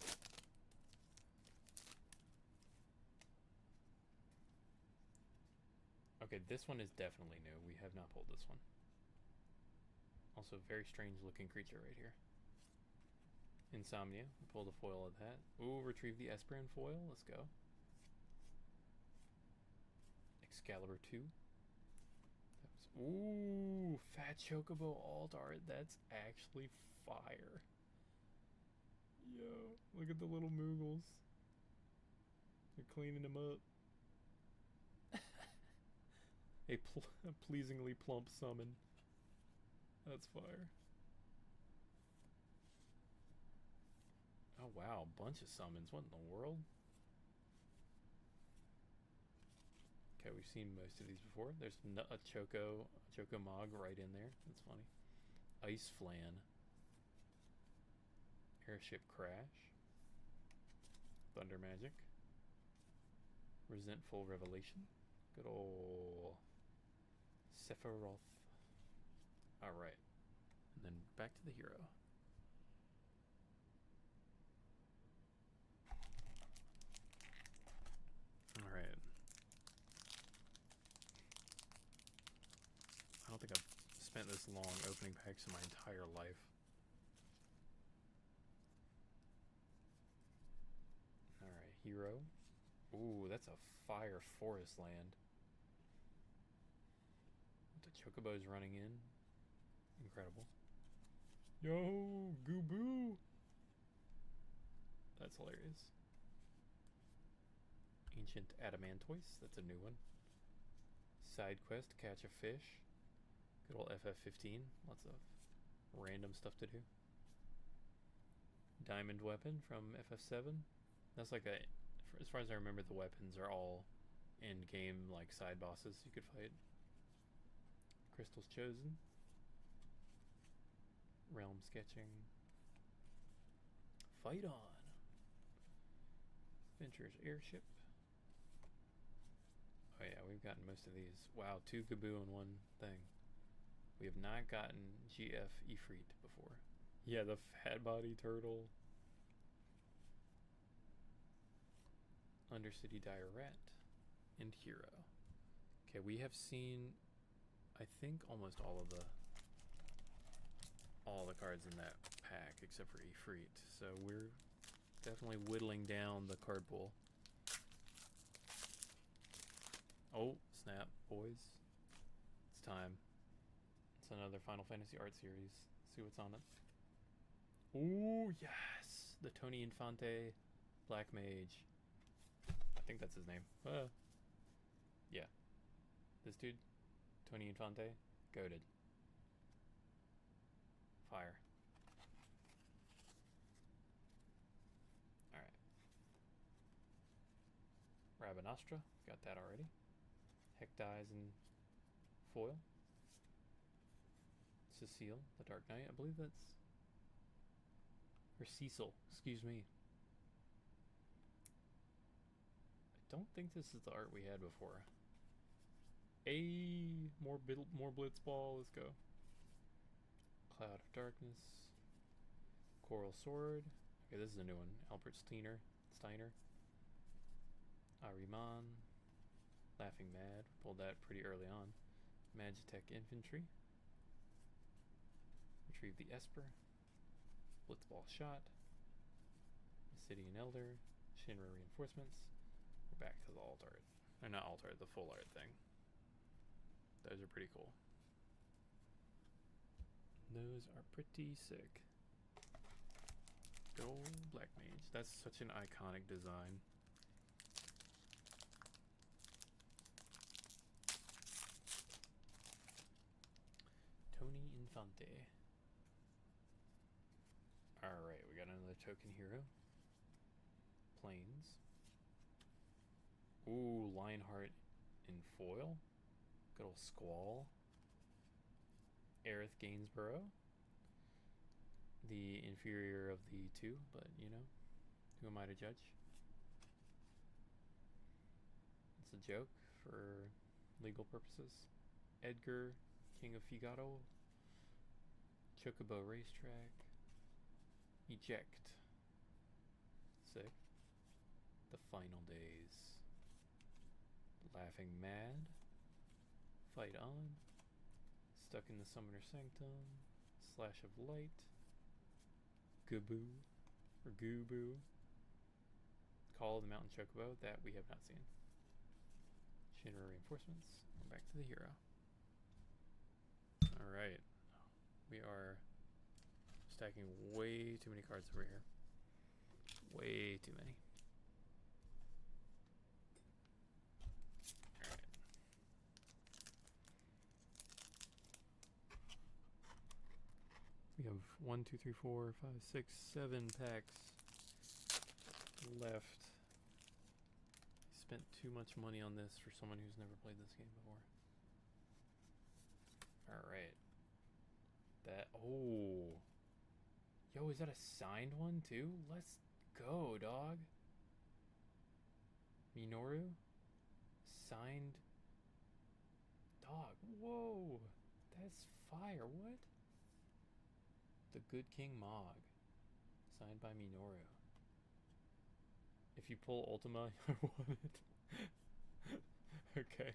Okay, this one is definitely new. We have not pulled this one. Also, very strange looking creature right here. Insomnia. We pulled a foil of that. Ooh, retrieve the Esperan foil. Let's go. Excalibur 2. Ooh, Fat Chocobo alt art. That's actually fire. Yo, look at the little Moogles. They're cleaning them up. A pleasingly plump summon. That's fire. Oh wow, bunch of summons. What in the world? Okay, we've seen most of these before. There's a Choco Mog right in there. That's funny. Ice Flan. Airship Crash. Thunder Magic. Resentful Revelation. Good ol' Sephiroth. Alright. And then back to the hero. Alright. I don't think I've spent this long opening packs in my entire life. Alright, hero. Ooh, that's a fire forest land. The Chocobo's running in. Incredible. Yo, Gooboo! That's hilarious. Ancient Adamantoise, that's a new one. Side quest, catch a fish. Good old FF15, lots of random stuff to do. Diamond weapon from FF7. That's like a, as far as I remember, the weapons are all end game like side bosses you could fight. Crystals Chosen. Realm Sketching. Fight On. Venture's Airship. Oh yeah, we've gotten most of these. Wow, 2 Gaboo in one thing. We have not gotten GF Ifrit before. Yeah, the fat body turtle. Undercity Diarette. And Hero. Okay, we have seen, I think, almost all the cards in that pack except for Ifrit. So we're definitely whittling down the card pool. Oh, snap, boys. It's time. It's another Final Fantasy art series. See what's on it. Ooh, yes! The Tony Infante Black Mage. I think that's his name. Yeah. This dude, Tony Infante, goated. Fire. Alright. Rabanastra, got that already. Heck dies in foil. Cecile, the Dark Knight, I believe that's... Or Cecil, excuse me. I don't think this is the art we had before. More Blitzball, let's go. Cloud of Darkness. Coral Sword. Okay, this is a new one. Albert Steiner. Ariman. Laughing Mad. Pulled that pretty early on. Magitech Infantry. Retrieve the Esper. Blitzball Shot. Obsidian Elder. Shinra Reinforcements. We're back to the alt art. Or not alt art, the full art thing. Those are pretty cool. Those are pretty sick. Gold Black Mage. That's such an iconic design. Tony Infante. Alright, we got another token hero. Plains. Ooh, Lionheart in foil. Good old Squall. Aerith Gainsborough. The inferior of the two, but you know, who am I to judge? It's a joke for legal purposes. Edgar, King of Figaro. Chocobo Racetrack. Eject. Sick. The Final Days. Laughing Mad. Fight On. Stuck in the Summoner Sanctum. Slash of Light. Gaboo. Or Gooboo. Call of the Mountain Chocobo. That we have not seen. Shinra Reinforcements. We're back to the hero. Alright. We are stacking way too many cards over here. Way too many. Alright. We have 1, 2, 3, 4, 5, 6, 7 packs left. Spent too much money on this for someone who's never played this game before. Alright. That, oh. Yo, is that a signed one too? Let's go, dog. Minoru? Signed. Dog, whoa. That's fire, what? The Good King Mog. Signed by Minoru. If you pull Ultima, I want it. Okay.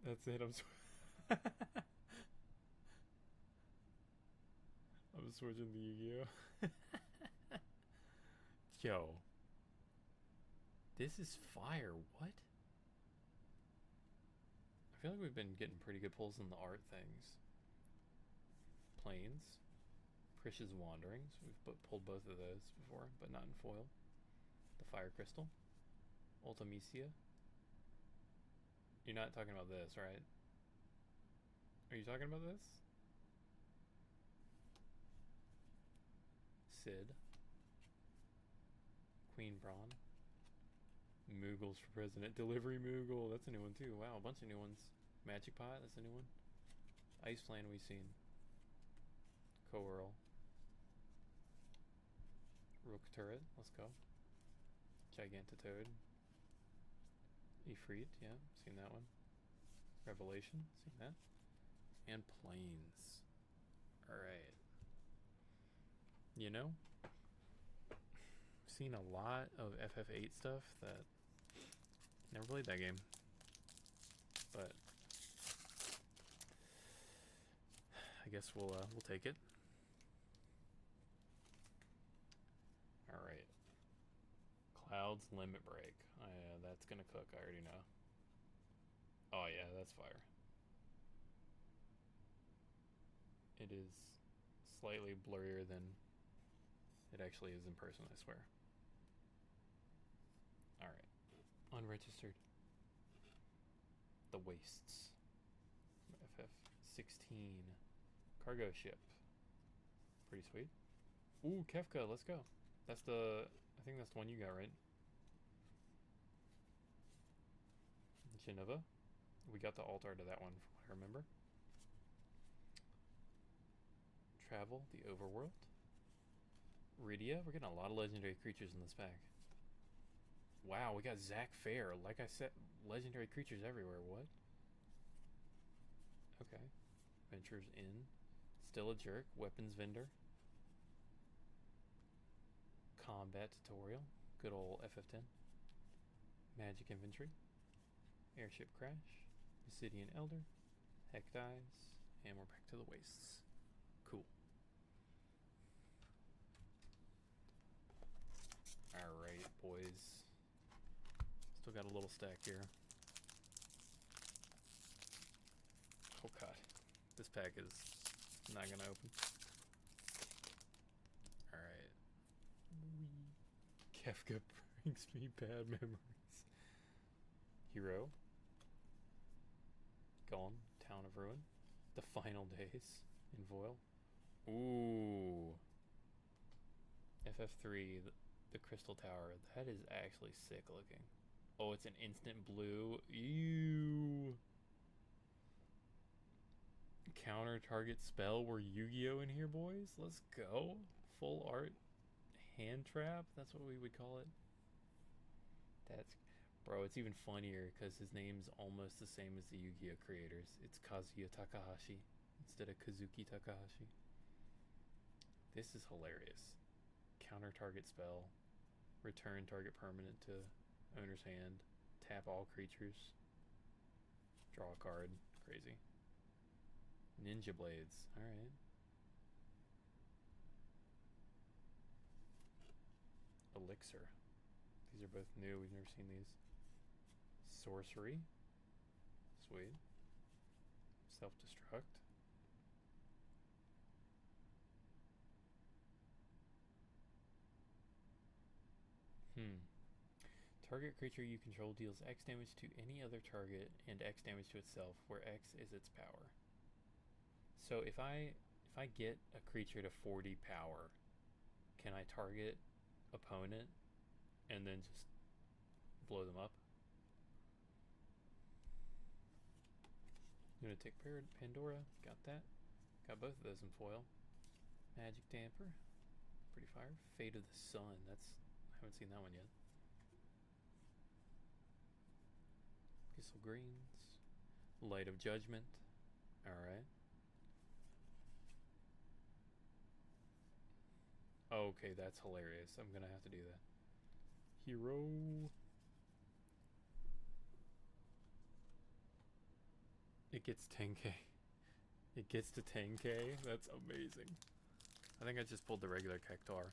That's it, I'm switching to Yu-Gi-Oh! Yo. This is fire, what? I feel like we've been getting pretty good pulls in the art things. Plains. Krish's Wanderings. We've pulled both of those before, but not in foil. The Fire Crystal. Ultimisia. You're not talking about this, right? Are you talking about this? Sid. Queen Braun. Moogles for President. Delivery Moogle. That's a new one too. Wow, a bunch of new ones. Magic Pot. That's a new one. Ice Plan we've seen. Coeurl. Rook Turret. Let's go. Gigantitoad. Ifrit, yeah, seen that one. Revelation, seen that. And Plains. Alright. You know, I've seen a lot of FF8 stuff that never played that game. But I guess we'll take it. Alright. Cloud's Limit Break. That's gonna cook, I already know. Oh yeah, that's fire. It is slightly blurrier than it actually is in person, I swear. Alright. Unregistered. The Wastes. FF16. Cargo ship. Pretty sweet. Ooh, Kefka, let's go. That's the... I think that's the one you got, right? Geneva. We got the altar to that one, from what I remember. Travel, the Overworld. Rydia. We're getting a lot of legendary creatures in this pack. Wow, we got Zack Fair. Like I said, legendary creatures everywhere. What? Okay. Ventures in. Still a Jerk. Weapons Vendor. Combat Tutorial. Good old FF10. Magic Inventory. Airship Crash. Obsidian Elder. Heck Dies. And we're back to the Wastes. Cool. Alright, boys. Still got a little stack here. Oh god. This pack is not gonna open. Alright. Kefka brings me bad memories. Hero. Gone. Town of Ruin. The Final Days in Voil. Ooh. FF3, the Crystal Tower. That is actually sick looking. Oh, it's an instant blue. Ew. Counter target spell. We're Yu-Gi-Oh in here, boys. Let's go. Full art hand trap. That's what we would call it. That's... Bro, it's even funnier because his name's almost the same as the Yu-Gi-Oh creators. It's Kazuya Takahashi instead of Kazuki Takahashi. This is hilarious. Counter target spell. Return target permanent to owner's hand. Tap all creatures. Draw a card. Crazy. Ninja Blades. Alright. Elixir. These are both new. We've never seen these. Sorcery. Sweet. Self-destruct. Target creature you control deals X damage to any other target and X damage to itself, where X is its power. So if I get a creature to 40 power, can I target opponent and then just blow them up? Lunatic Pandora, got that. Got both of those in foil. Magic Damper, pretty fire. Fate of the Sun, I haven't seen that one yet. Thistle Greens. Light of Judgment. Alright. Okay, that's hilarious. I'm gonna have to do that. Hero. It gets 10k. It gets to 10k? That's amazing. I think I just pulled the regular Cactuar.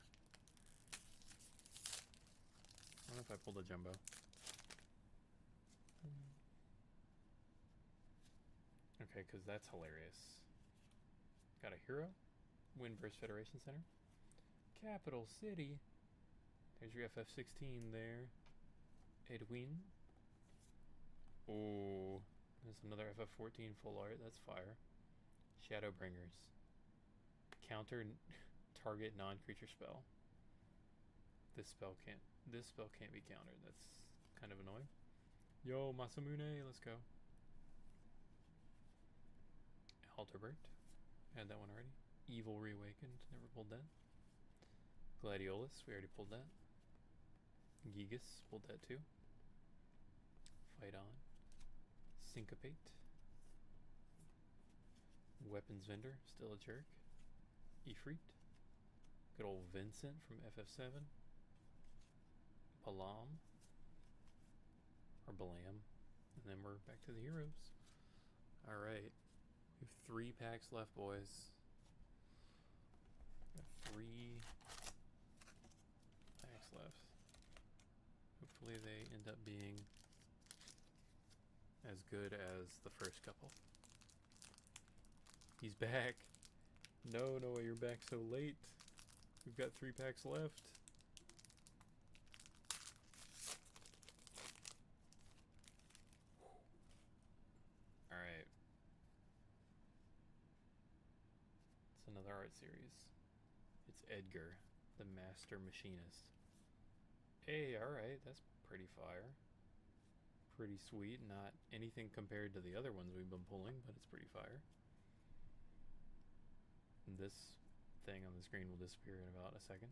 I don't know if I pulled a Jumbo. Okay, because that's hilarious. Got a hero. Windburst Federation Center. Capital City. There's your FF16 there. Edwin. Oh, there's another FF14 full art. That's fire. Shadowbringers. Counter target non-creature spell. This spell can't be countered. That's kind of annoying. Yo, Masamune, let's go. Alterbert. Had that one already. Evil Reawakened. Never pulled that. Gladiolus. We already pulled that. Gigas. Pulled that too. Fight on. Syncopate. Weapons vendor, still a jerk. Ifrit. Good old Vincent from FF7. Balam. Or Balam. And then we're back to the heroes. Alright. We have 3 packs left, boys. Got 3 packs left. Hopefully they end up being as good as the first couple. He's back. No, Noah, you're back so late. We've got 3 packs left. Alright. It's another art series. It's Edgar, the Master Machinist. Hey, alright, that's pretty fire. Pretty sweet. Not anything compared to the other ones we've been pulling, but it's pretty fire. This thing on the screen will disappear in about a second.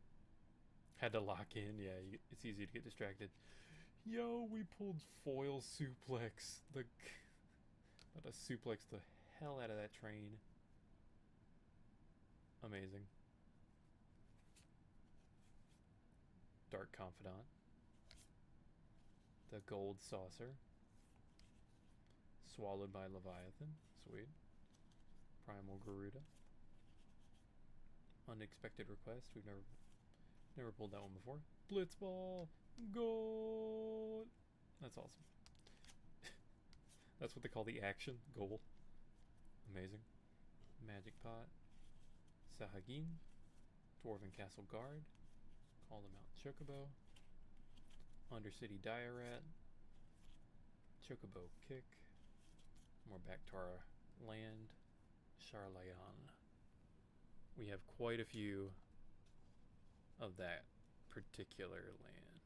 Had to lock in. Yeah, it's easy to get distracted. Yo, we pulled foil suplex. About to suplex the hell out of that train. Amazing. Dark Confidant. The Gold Saucer. Swallowed by Leviathan. Sweet. Primal Garuda. Unexpected Request. We've never pulled that one before. Blitzball. Goal. That's awesome. That's what they call the action. Goal. Amazing. Magic Pot. Sahagin. Dwarven Castle Guard. Call them out. Chocobo. Undercity Diorat. Chocobo Kick. More back to our land. Charlayan. We have quite a few of that particular land.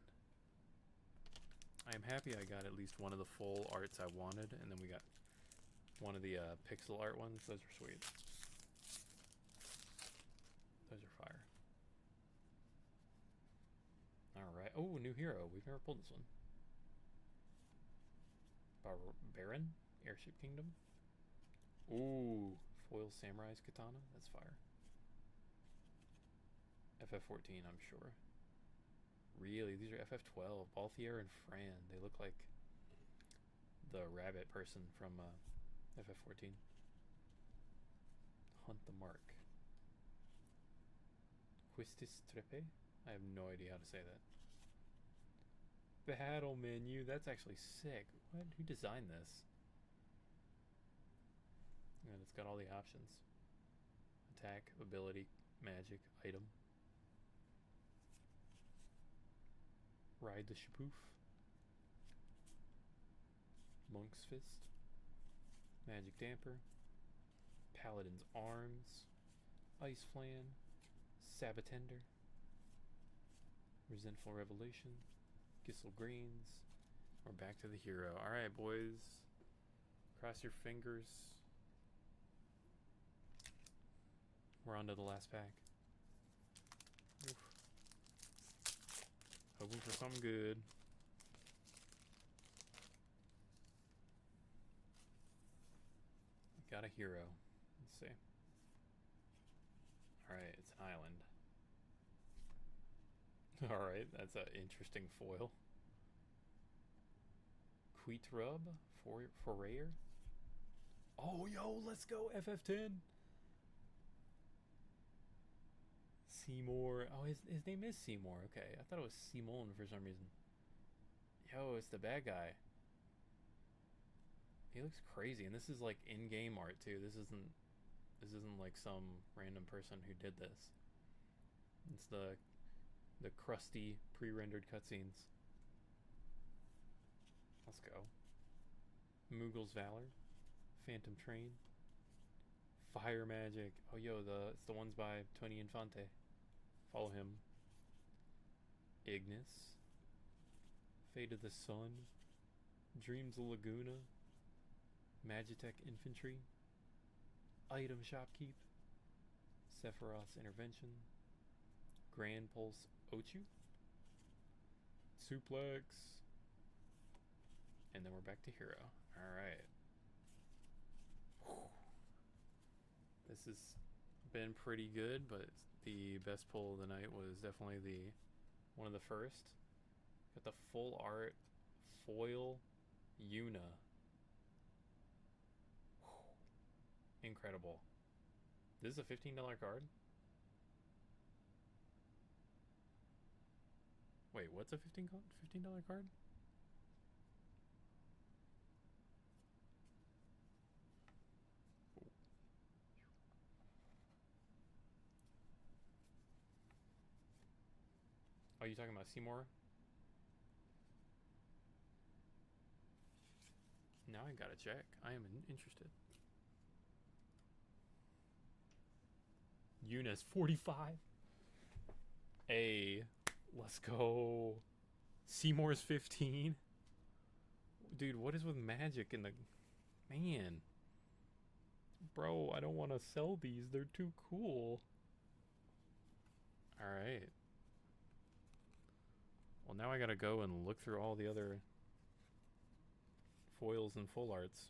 I am happy I got at least one of the full arts I wanted, and then we got one of the pixel art ones. Those are sweet. Those are fire. Alright. Oh, new hero. We've never pulled this one. Baron? Airship Kingdom? Ooh. Foil Samurai's Katana? That's fire. FF14, I'm sure. Really? These are FF12. Balthier and Fran. They look like the rabbit person from FF14. Hunt the Mark. Quistis Trepe? I have no idea how to say that. Battle menu. That's actually sick. What? Who designed this? And it's got all the options. Attack, ability, magic, item. Ride the Shapoof. Monk's Fist. Magic Damper. Paladin's Arms. Ice Flan. Sabatender. Resentful Revelation. Gissel Greens. We're back to the hero. Alright, boys. Cross your fingers. We're on to the last pack. Oof. Hoping for something good. Got a hero. Let's see. Alright, it's an island. Alright, that's an interesting foil. Queetrub? Forayer? Oh, yo, let's go, FF10! Seymour. Oh, his name is Seymour. Okay, I thought it was Simone for some reason. Yo, it's the bad guy. He looks crazy, and this is like in-game art too. This isn't like some random person who did this. It's the crusty pre-rendered cutscenes. Let's go. Moogle's Valor, Phantom Train, Fire Magic. Oh, yo, it's the ones by Tony Infante. Follow him. Ignis, Fate of the Sun, Dreams of Laguna, Magitech Infantry, Item Shopkeep, Sephiroth's Intervention, Grand Pulse Ochu, Suplex, And then we're back to hero. Alright. This has been pretty good, but the best pull of the night was definitely the one of the first. Got the full art foil Yuna. Incredible. This is a $15 card? Wait, what's a $15 card? Oh, you talking about Seymour? Now I gotta check. I am interested. Yuna's 45. Hey, let's go. Seymour's 15. Dude, what is with magic in the... Man. Bro, I don't want to sell these. They're too cool. Alright. Well, now I gotta go and look through all the other foils and full arts.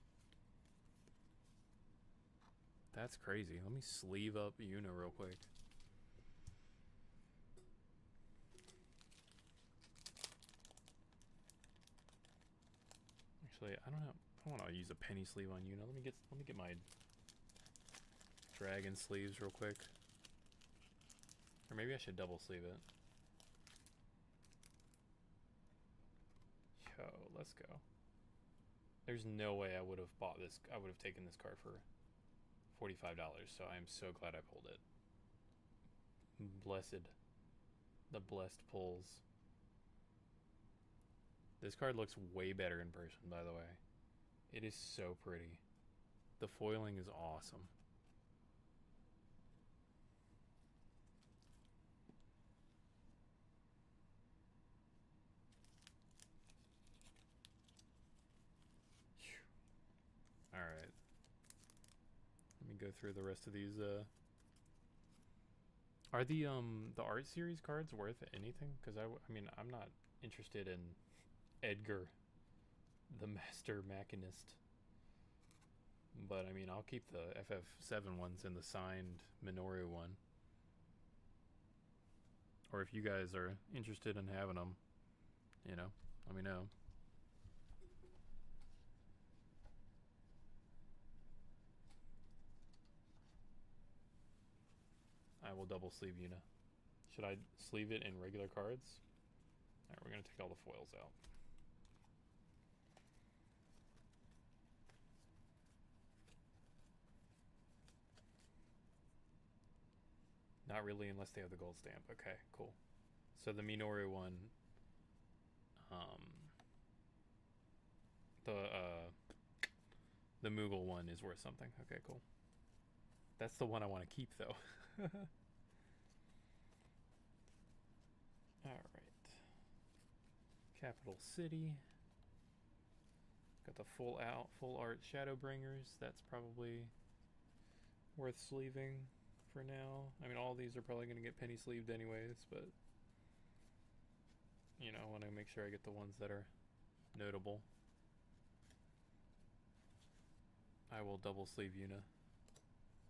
That's crazy. Let me sleeve up Yuna real quick. Actually, I don't want to use a penny sleeve on Yuna. Let me get my dragon sleeves real quick. Or maybe I should double sleeve it. Yo, let's go. There's no way I would have bought this. I would have taken this card for $45, so I'm so glad I pulled it. Blessed. The blessed pulls. This card looks way better in person, by the way. It is so pretty. The foiling is awesome. Alright. Let me go through the rest of these. Are the art series cards worth anything? Because I mean, I'm not interested in Edgar, the Master Machinist. But I mean, I'll keep the FF7 ones and the signed Minoru one. Or if you guys are interested in having them, you know, let me know. I will double sleeve Yuna. Should I sleeve it in regular cards? Alright, we're going to take all the foils out. Not really, unless they have the gold stamp. Okay, cool. So the Minoru one, the Moogle one is worth something. Okay, cool. That's the one I want to keep, though. Alright. Capital City. Got the full art Shadowbringers. That's probably worth sleeving for now. I mean, all these are probably going to get penny sleeved anyways, but you know, I want to make sure I get the ones that are notable. I will double sleeve Yuna.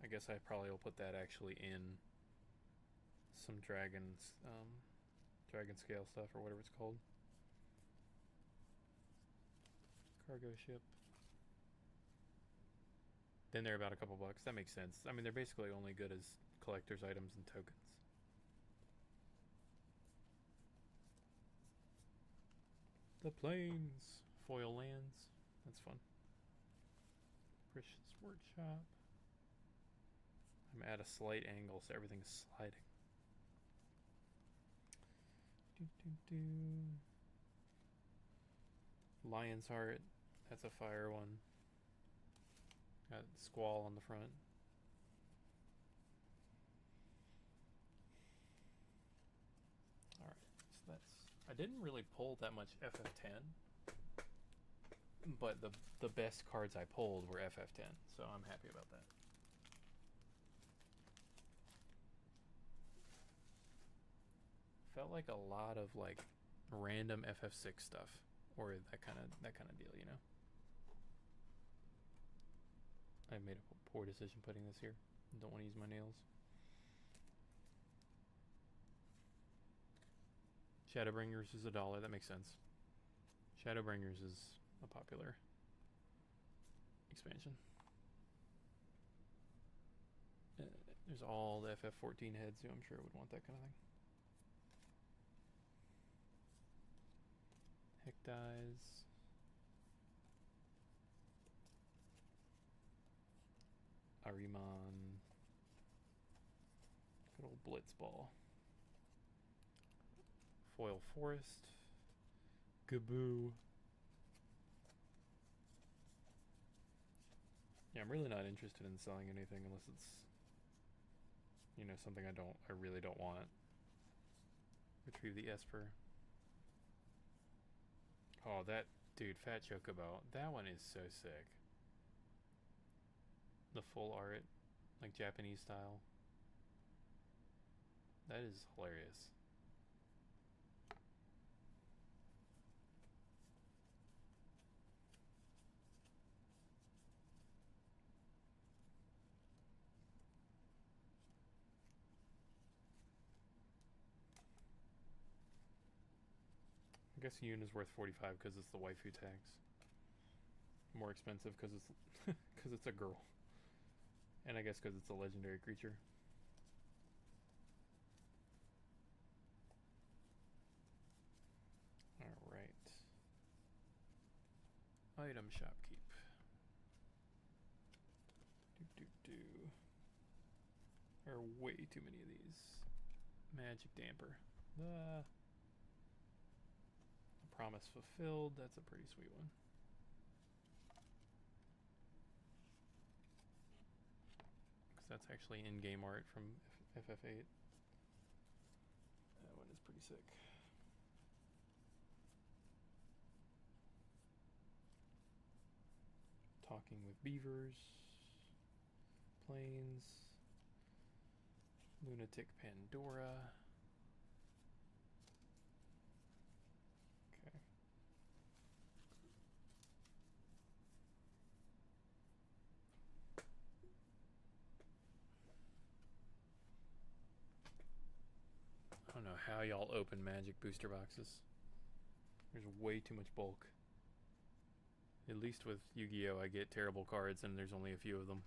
I guess I probably will put that actually in some dragon scale stuff or whatever it's called. Cargo ship. Then they're about a couple bucks. That makes sense. I mean, they're basically only good as collector's items and tokens. The plains. Foil lands. That's fun. Christian's Workshop. I'm at a slight angle, so everything's sliding. Lion's Heart. That's a fire one. Got Squall on the front. Alright, so that's... I didn't really pull that much FF10, but the best cards I pulled were FF10, so I'm happy about that. Felt like a lot of like random FF6 stuff or that kind of deal, you know. I made a poor decision putting this here. Don't want to use my nails. Shadowbringers is $1. That makes sense. Shadowbringers is a popular expansion. There's all the FF14 heads who I'm sure would want that kind of thing. Heck dies. Arimon. Good old Blitzball. Foil Forest. Gaboo. Yeah, I'm really not interested in selling anything unless it's, you know, something I really don't want. Retrieve the Esper. Oh, that, dude, Fat Chocobo. That one is so sick. The full art, like Japanese style. That is hilarious. I guess Yoon is worth 45 because it's the waifu tags. More expensive because it's because it's a girl, and I guess because it's a legendary creature. All right. Item shopkeep. There are way too many of these. Magic damper. Promise fulfilled. That's a pretty sweet one. Because that's actually in-game art from FF8. That one is pretty sick. Talking with Beavers. Plains. Lunatic Pandora. I don't know how y'all open Magic booster boxes. There's way too much bulk. At least with Yu-Gi-Oh! I get terrible cards and there's only a few of them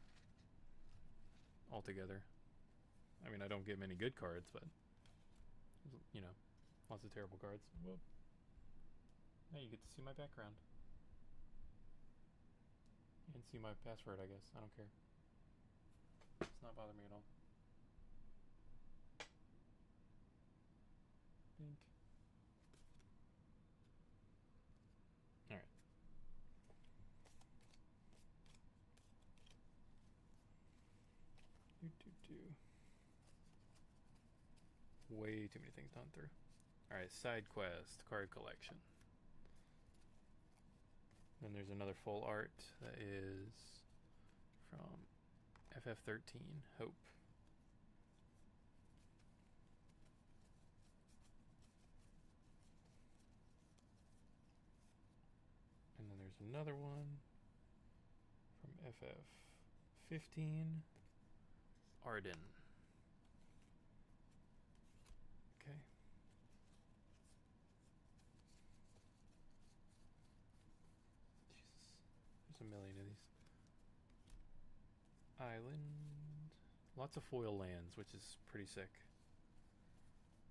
altogether. I mean, I don't get many good cards, but, you know, lots of terrible cards. Whoop. Now you get to see my background. And see my password, I guess. I don't care. It's not bothering me at all. Bink. Alright. Way too many things to hunt through. Alright, side quest, card collection. Then there's another full art that is from FF13, Hope. And then there's another one from FF15, Arden. Okay. Jesus. There's a million of these. Island. Lots of foil lands, which is pretty sick.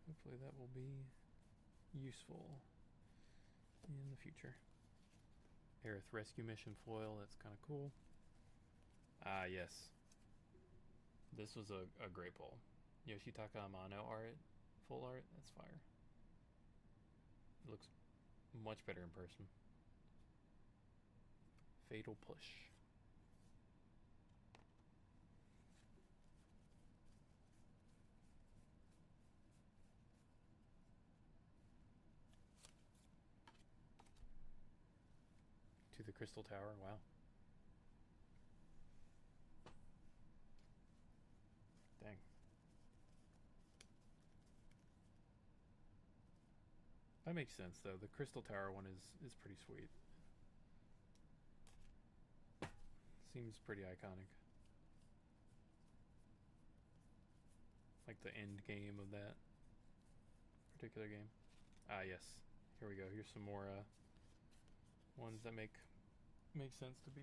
Hopefully that will be useful in the future. Aerith Rescue Mission foil, that's kind of cool. Ah, yes. This was a great pull. Yoshitaka Amano art, full art, that's fire. It looks much better in person. Fatal Push. To the Crystal Tower, wow. Dang. That makes sense though. The Crystal Tower one is pretty sweet. Seems pretty iconic. Like the end game of that particular game. Ah, yes. Here we go. Here's some more ones that make sense to be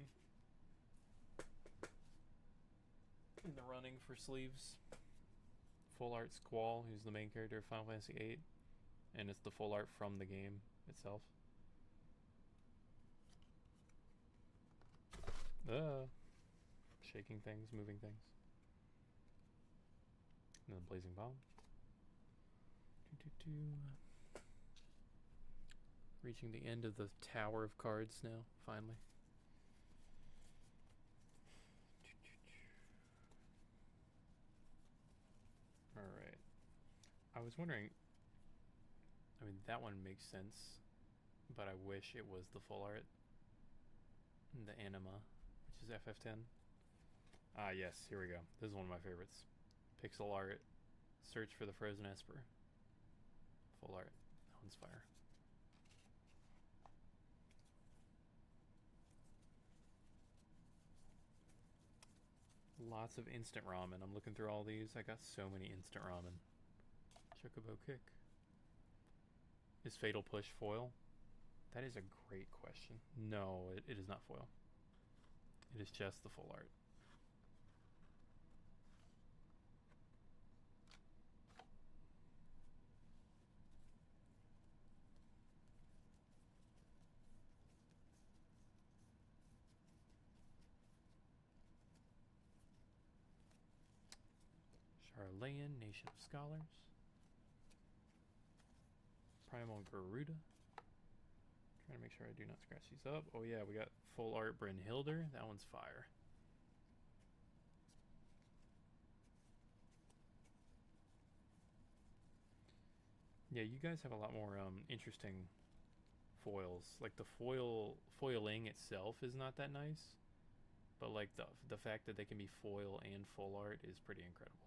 in the running for sleeves. Full art Squall, who's the main character of Final Fantasy VIII, and it's the full art from the game itself. Shaking things, moving things. And then Blazing Bomb. Reaching the end of the tower of cards now, finally. Alright. I was wondering, I mean, that one makes sense, but I wish it was the full art. The Anima, which is FF10. Ah, yes, here we go. This is one of my favorites. Pixel art, Search for the Frozen Esper. Full art. That one's fire. Lots of instant ramen. I'm looking through all these. I got so many instant ramen. Chocobo Kick. Is Fatal Push foil? That is a great question. No, it is not foil. It is just the full art. Charlayan, Nation of Scholars. Primal Garuda. Trying to make sure I do not scratch these up. Oh yeah, we got full art Brynhilder. That one's fire. Yeah, you guys have a lot more interesting foils. Like the foiling itself is not that nice, but like the fact that they can be foil and full art is pretty incredible.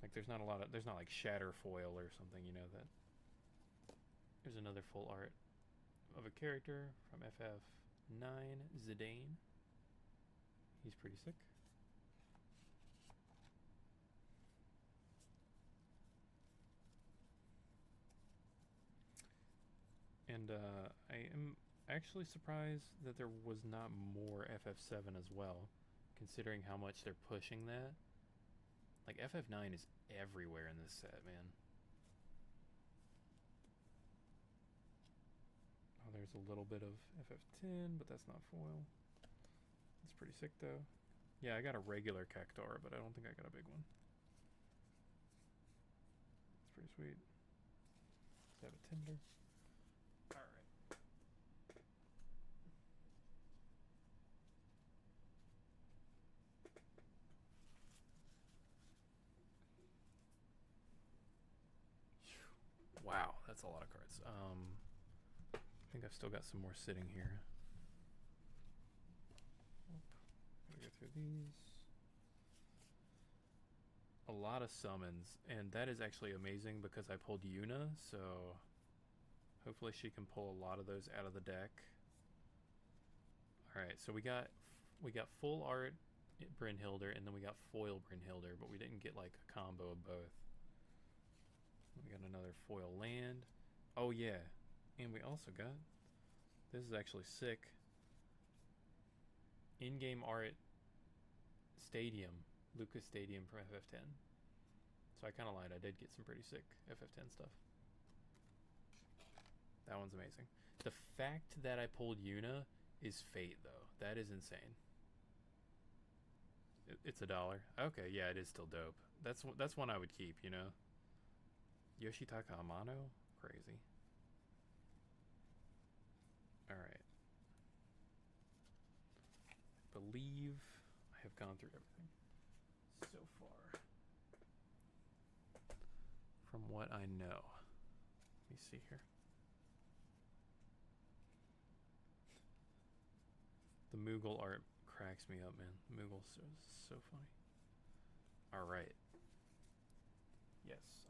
Like there's not like shatter foil or something, you know, that. There's another full art of a character from FF9, Zidane. He's pretty sick. And I am actually surprised that there was not more FF7 as well, considering how much they're pushing that. Like FF9 is everywhere in this set, man. Oh, there's a little bit of FF10, but that's not foil. It's pretty sick though. Yeah, I got a regular Cactuar, but I don't think I got a big one. It's pretty sweet. Let's have a Tinder. Alright. Wow, that's a lot of cards. I think I've still got some more sitting here. Gotta go through these. A lot of summons, and that is actually amazing because I pulled Yuna, so hopefully she can pull a lot of those out of the deck. Alright, so we got full art Brynhilder, and then we got foil Brynhilder, but we didn't get like a combo of both. We got another foil land. Oh yeah, and we also got, this is actually sick, in-game art Stadium, Lucas Stadium from FF10. So I kind of lied, I did get some pretty sick FF10 stuff. That one's amazing. The fact that I pulled Yuna is fate though. That is insane. It's $1. Okay, yeah, it is still dope. That's one I would keep, you know. Yoshitaka Amano? Crazy. Alright. I believe I have gone through everything so far. From what I know. Let me see here. The Moogle art cracks me up, man. Moogle's so funny. Alright. Yes,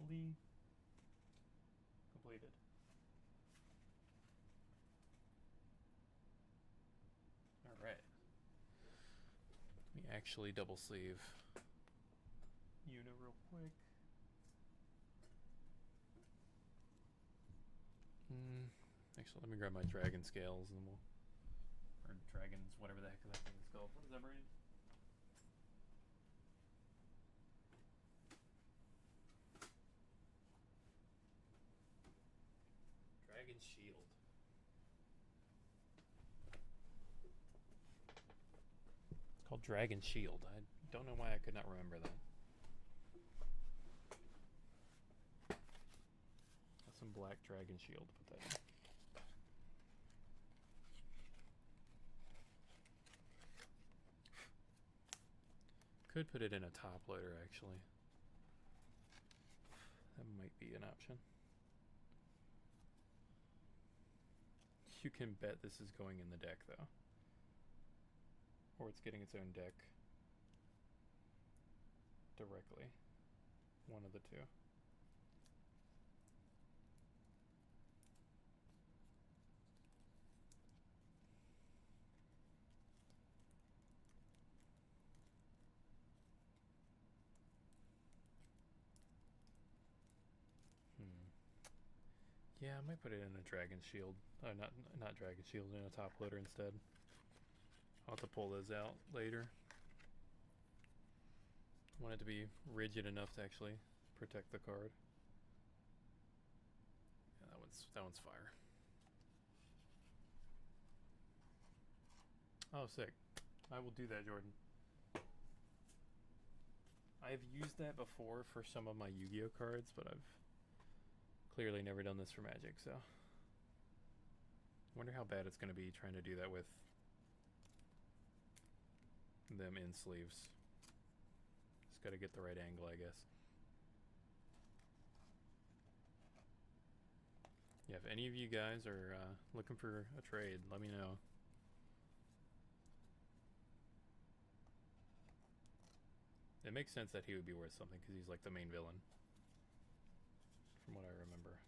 successfully completed. Alright. Let me actually double sleeve Una real quick. Actually, let me grab my dragon scales and we'll... Or dragons, whatever the heck that thing is called. What is that brand? Dragon Shield. It's called Dragon Shield. I don't know why I could not remember that. That's some black Dragon Shield. Put that in. Could put it in a top loader, actually. That might be an option. You can bet this is going in the deck, though. Or it's getting its own deck directly. One of the two. Yeah, I might put it in a Dragon Shield. Not Dragon Shield, in a top loader instead. I'll have to pull those out later. I want it to be rigid enough to actually protect the card. Yeah, that one's fire. Oh, sick. I will do that, Jordan. I've used that before for some of my Yu-Gi-Oh cards, but I've clearly never done this for Magic, so I wonder how bad it's going to be trying to do that with them in sleeves. Just got to get the right angle, I guess. Yeah, if any of you guys are looking for a trade, let me know. It makes sense that he would be worth something because he's like the main villain, from what I remember.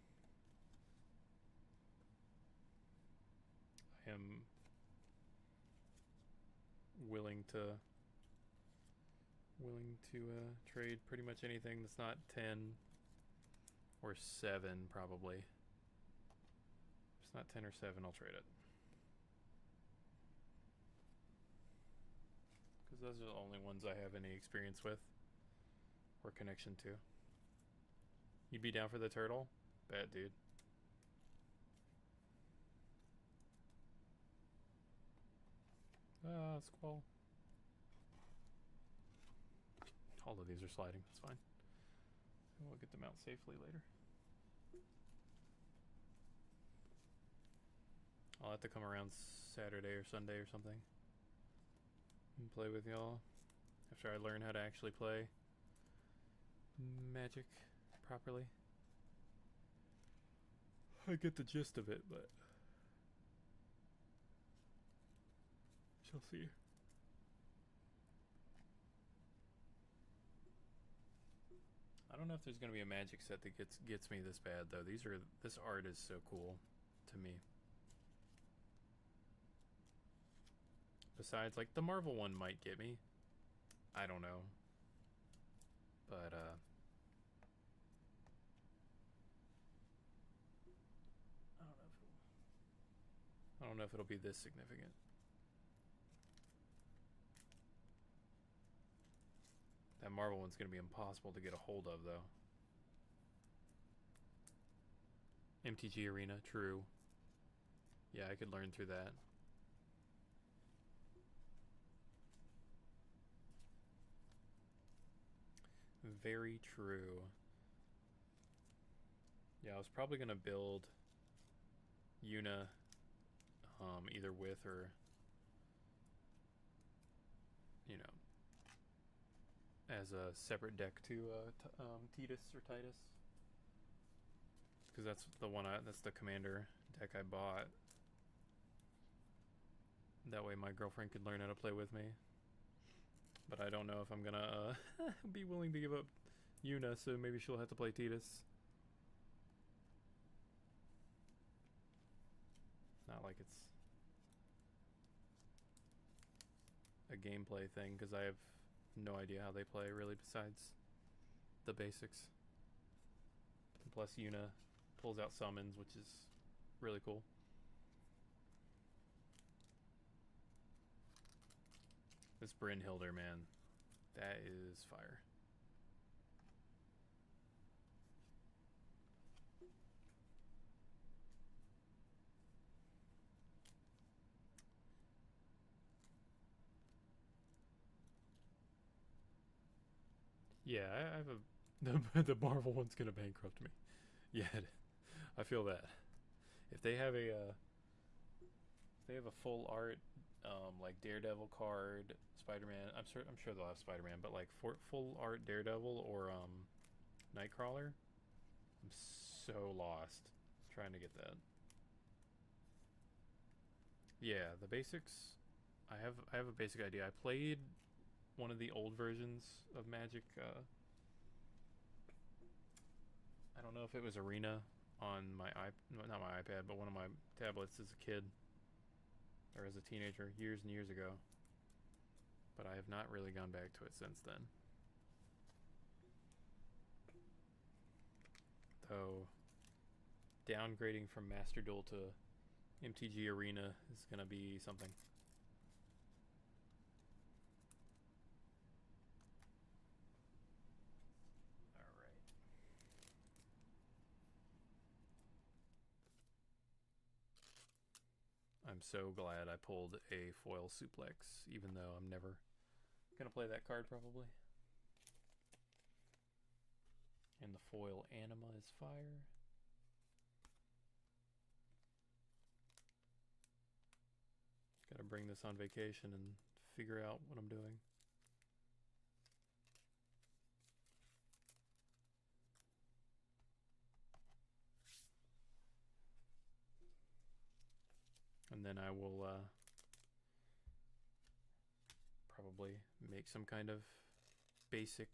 I am willing to trade pretty much anything that's not 10 or 7, probably. If it's not 10 or 7, I'll trade it. Because those are the only ones I have any experience with or connection to. You'd be down for the turtle? Bet, dude. Squall. All of these are sliding, that's fine. And we'll get them out safely later. I'll have to come around Saturday or Sunday or something and play with y'all after I learn how to actually play Magic properly. I get the gist of it, but shall see. I don't know if there's gonna be a Magic set that gets me this bad though. This art is so cool to me. Besides, like, the Marvel one might get me. I don't know. But, I don't know if it'll be this significant. That Marvel one's gonna be impossible to get a hold of, though. MTG Arena, true. Yeah, I could learn through that. Very true. Yeah, I was probably gonna build Una, either with or, you know, as a separate deck to Titus or Titus, because that's the commander deck I bought. That way my girlfriend could learn how to play with me. But I don't know if I'm gonna be willing to give up Yuna, so maybe she'll have to play Tidus. Not like it's a gameplay thing, because I have no idea how they play, really, besides the basics. And plus, Yuna pulls out summons, which is really cool. This Brynhilder, man, that is fire. Yeah, I have a the Marvel one's gonna bankrupt me. Yeah, I feel that. If they have a full art like Daredevil card, Spider-Man. I'm sure they'll have Spider-Man, but like for full art Daredevil or Nightcrawler, I'm so lost trying to get that. Yeah, the basics. I have a basic idea. I played one of the old versions of Magic. I don't know if it was Arena on my not my iPad, but one of my tablets as a kid or as a teenager years and years ago. But I have not really gone back to it since then. Though downgrading from Master Duel to MTG Arena is gonna be something. I'm so glad I pulled a foil suplex, even though I'm never gonna play that card probably. And the foil anima is fire. Gotta bring this on vacation and figure out what I'm doing. And then I will probably make some kind of basic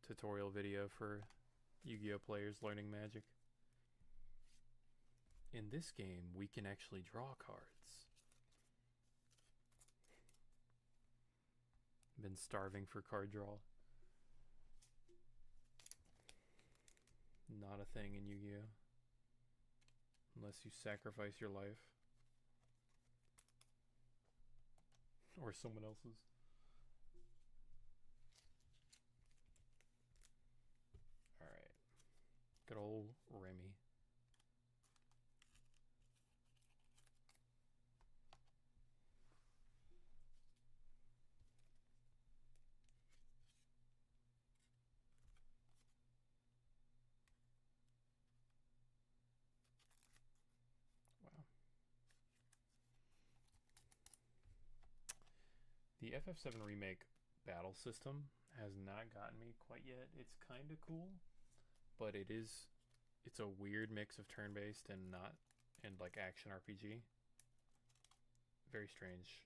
tutorial video for Yu-Gi-Oh players learning Magic. In this game, we can actually draw cards. Been starving for card draw. Not a thing in Yu-Gi-Oh! Unless you sacrifice your life. Or someone else's. Alright. Good old Remy. The FF7 Remake battle system has not gotten me quite yet. It's kind of cool, but it's a weird mix of turn-based and not, and like action RPG. Very strange.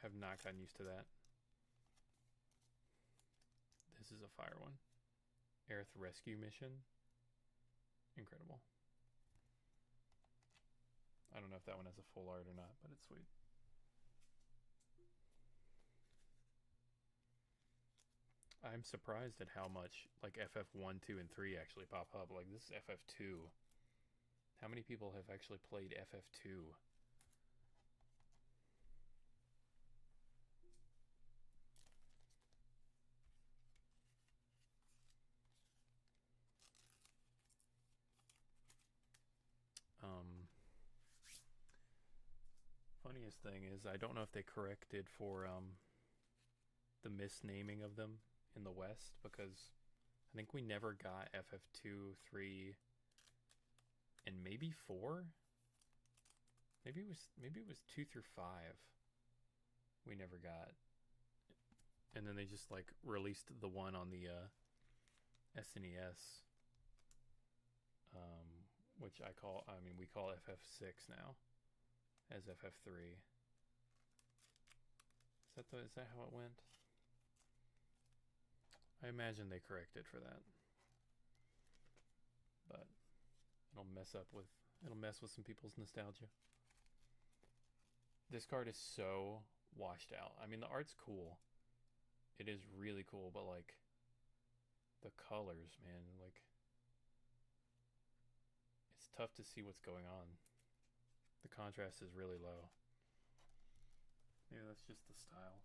Have not gotten used to that. This is a fire one. Aerith Rescue Mission. Incredible. I don't know if that one has a full art or not, but it's sweet. I'm surprised at how much like FF1, 2, and 3 actually pop up. Like this is FF2. How many people have actually played FF2? Funniest thing is I don't know if they corrected for the misnaming of them in the West, because I think we never got FF2, 3, and maybe 4. Maybe it was 2 through 5. We never got, and then they just like released the one on the SNES, which we call FF6 now as FF3. Is that how it went? I imagine they corrected for that, but it'll mess with some people's nostalgia. This card is so washed out. I mean, the art's cool. It is really cool, but like the colors, man, like it's tough to see what's going on. The contrast is really low. Maybe that's just the style.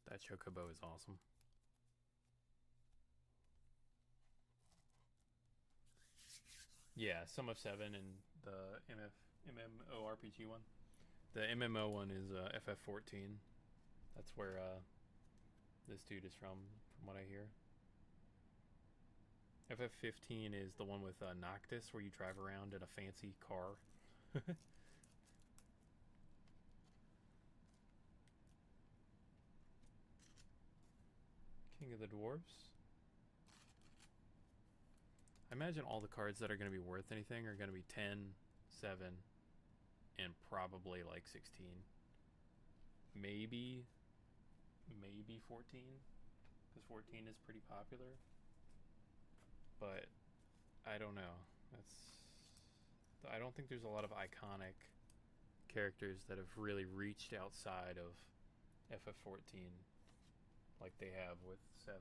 That chocobo is awesome. Yeah, Sum of Seven and the MMORPG one. The MMO one is FF14. That's where this dude is from what I hear. FF15 is the one with Noctis, where you drive around in a fancy car. King of the Dwarves. I imagine all the cards that are going to be worth anything are going to be 10, 7, and probably like 16. Maybe 14, because 14 is pretty popular. But I don't know. I don't think there's a lot of iconic characters that have really reached outside of FF14 like they have with 7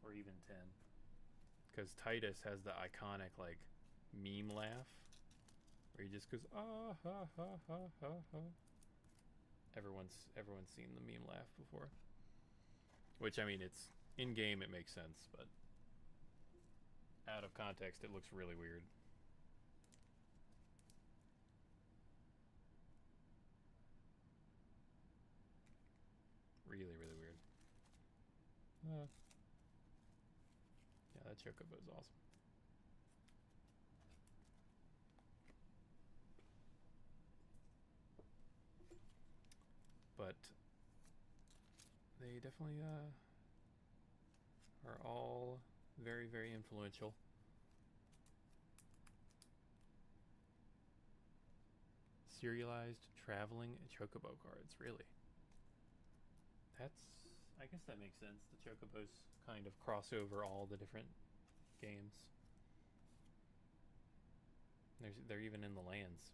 or even 10. Because Titus has the iconic like meme laugh where he just goes ah ha ha ha ha ha. Everyone's seen the meme laugh before. Which, I mean, it's in game, it makes sense, but out of context, it looks really weird. Really, really weird. Yeah, that chocobo is awesome. But they definitely are all very, very influential. Serialized traveling chocobo cards, really. I guess that makes sense. The chocobos kind of cross over all the different games. They're even in the lands.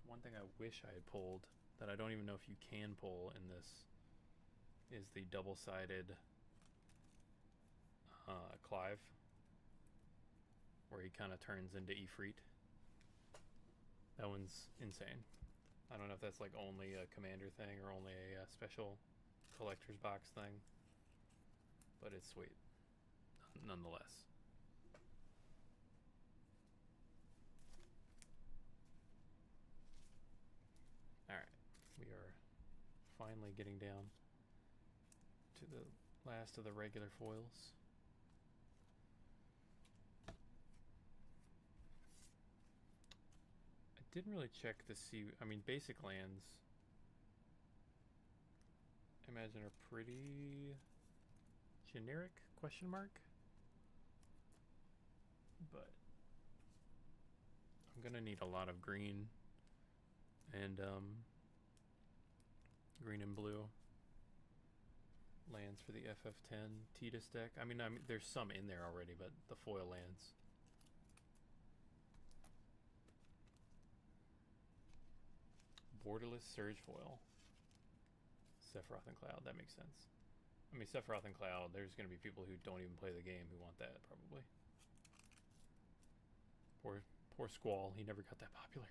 One thing I wish I had pulled that I don't even know if you can pull in this is the double-sided Clive, where he kind of turns into Ifrit. That one's insane. I don't know if that's like only a commander thing or only a special collector's box thing, but it's sweet nonetheless. Alright, we are finally getting down to the last of the regular foils. I didn't really check to see, I mean, basic lands, I imagine, are pretty generic, question mark? But I'm gonna need a lot of green and green and blue lands for the FF10 Titus deck. I mean, there's some in there already, but the foil lands. Borderless Surge Foil. Sephiroth and Cloud, that makes sense. I mean, Sephiroth and Cloud, there's going to be people who don't even play the game who want that, probably. Poor Squall, he never got that popular.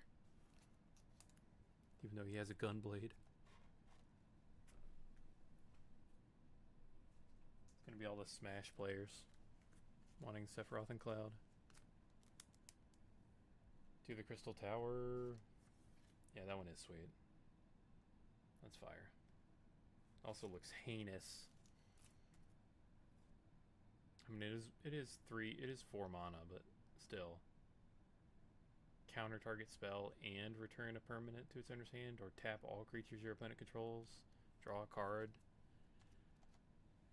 Even though he has a gun blade. It's going to be all the Smash players wanting Sephiroth and Cloud. To the Crystal Tower. Yeah, that one is sweet. That's fire. Also looks heinous. I mean, it is 4 mana, but still. counter target spell and return a permanent to its owner's hand, or tap all creatures your opponent controls, draw a card.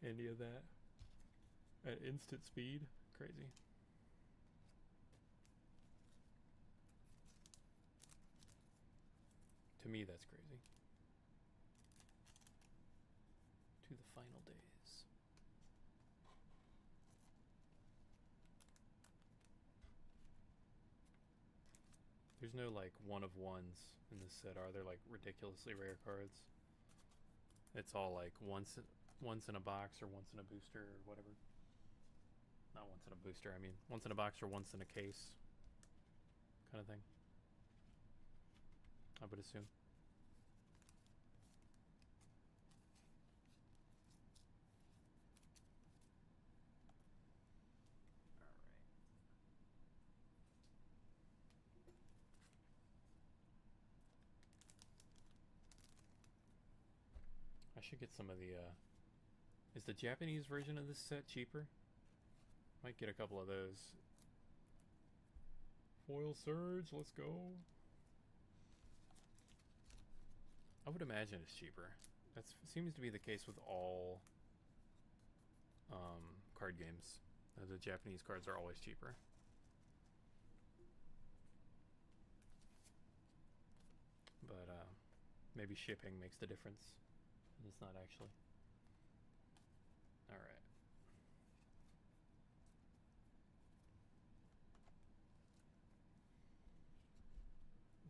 Any of that at instant speed. Crazy. To me, that's crazy. To the final days. There's no like one of ones in this set, are there? Like ridiculously rare cards. It's all like once in a box or once in a booster or whatever. Not once in a booster, I mean once in a box or once in a case kind of thing, I would assume. I should get some of the is the Japanese version of this set cheaper? Might get a couple of those. Foil Surge, let's go. I would imagine it's cheaper. That seems to be the case with all card games. The Japanese cards are always cheaper. But maybe shipping makes the difference. And it's not actually. Alright.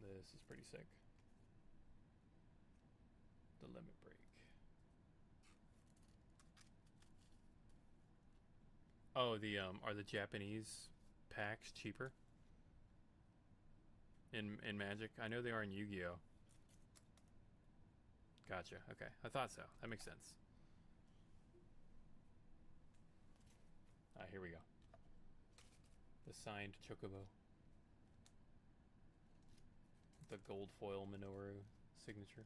This is pretty sick. The limit break. Oh, the are the Japanese packs cheaper in Magic? I know they are in Yu-Gi-Oh. Gotcha. Okay, I thought so. That makes sense. Here we go. The signed Chocobo. The gold foil Minoru signature.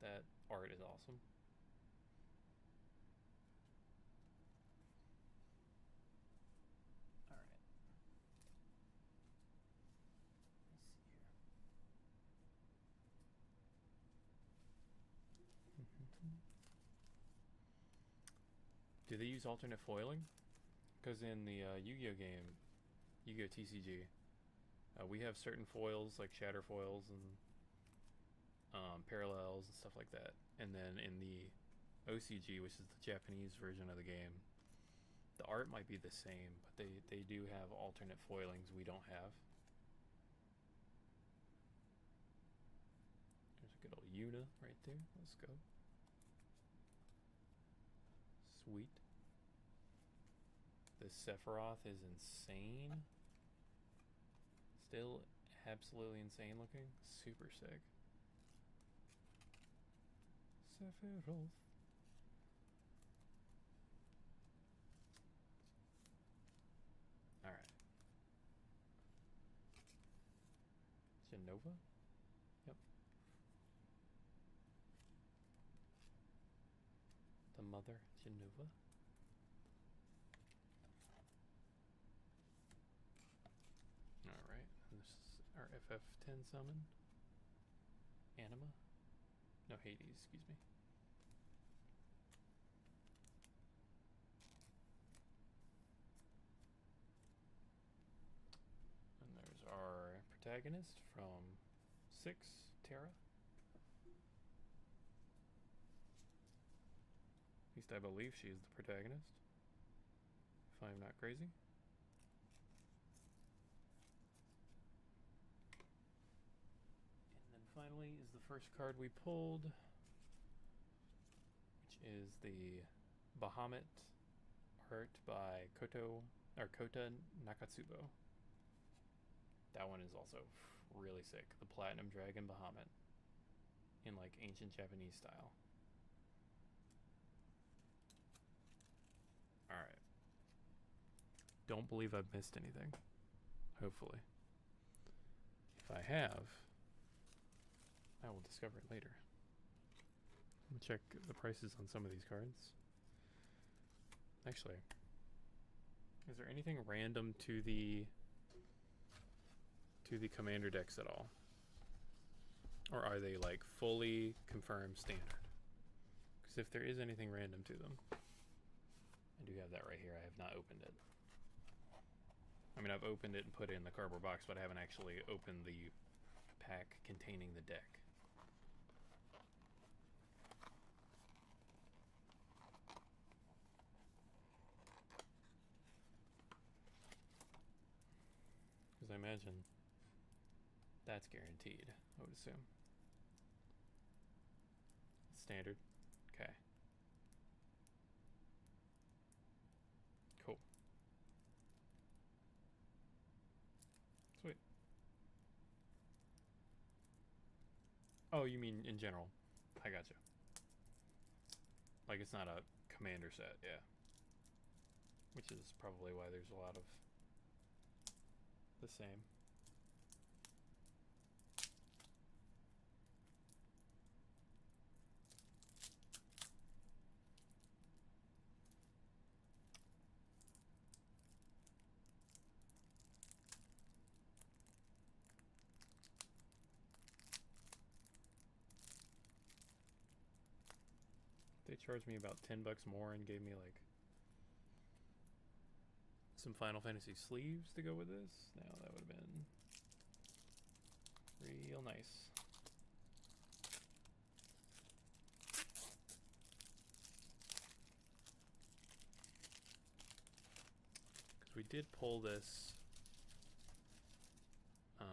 That art is awesome. Alright. Let's see here. Do they use alternate foiling? Because in the Yu-Gi-Oh game, Yu-Gi-Oh TCG, we have certain foils like shatter foils and parallels and stuff like that. And then in the OCG, which is the Japanese version of the game, the art might be the same, but they do have alternate foilings we don't have. There's a good old Yuna right there. Let's go. Sweet. This Sephiroth is insane. Still absolutely insane looking. Super sick. Sephiroth. Alright. Genova? Yep. The mother, Genova. Alright. This is our FF10 summon. Anima? No, Hades, excuse me. And there's our protagonist from 6, Terra. At least I believe she is the protagonist, if I'm not crazy. And then finally is the first card we pulled, which is the Bahamut art by Kota Nakatsubo. That one is also really sick. The Platinum Dragon Bahamut in like ancient Japanese style. Alright. Don't believe I've missed anything. Hopefully. If I have, I will discover it later. I'm gonna check the prices on some of these cards. Actually, Is there anything random to the commander decks at all? Or are they like fully confirmed standard? Because if there is anything random to them, I do have that right here. I have not opened it. I mean, I've opened it and put it in the cardboard box, but I haven't actually opened the pack containing the deck. Because I imagine that's guaranteed, I would assume. Standard. Okay. Cool. Sweet. Oh, you mean in general. I gotcha. Like it's not a commander set, yeah. Which is probably why there's a lot of the same. They charged me about $10 more and gave me like some Final Fantasy sleeves to go with this. Now that would have been real nice. Because we did pull this. I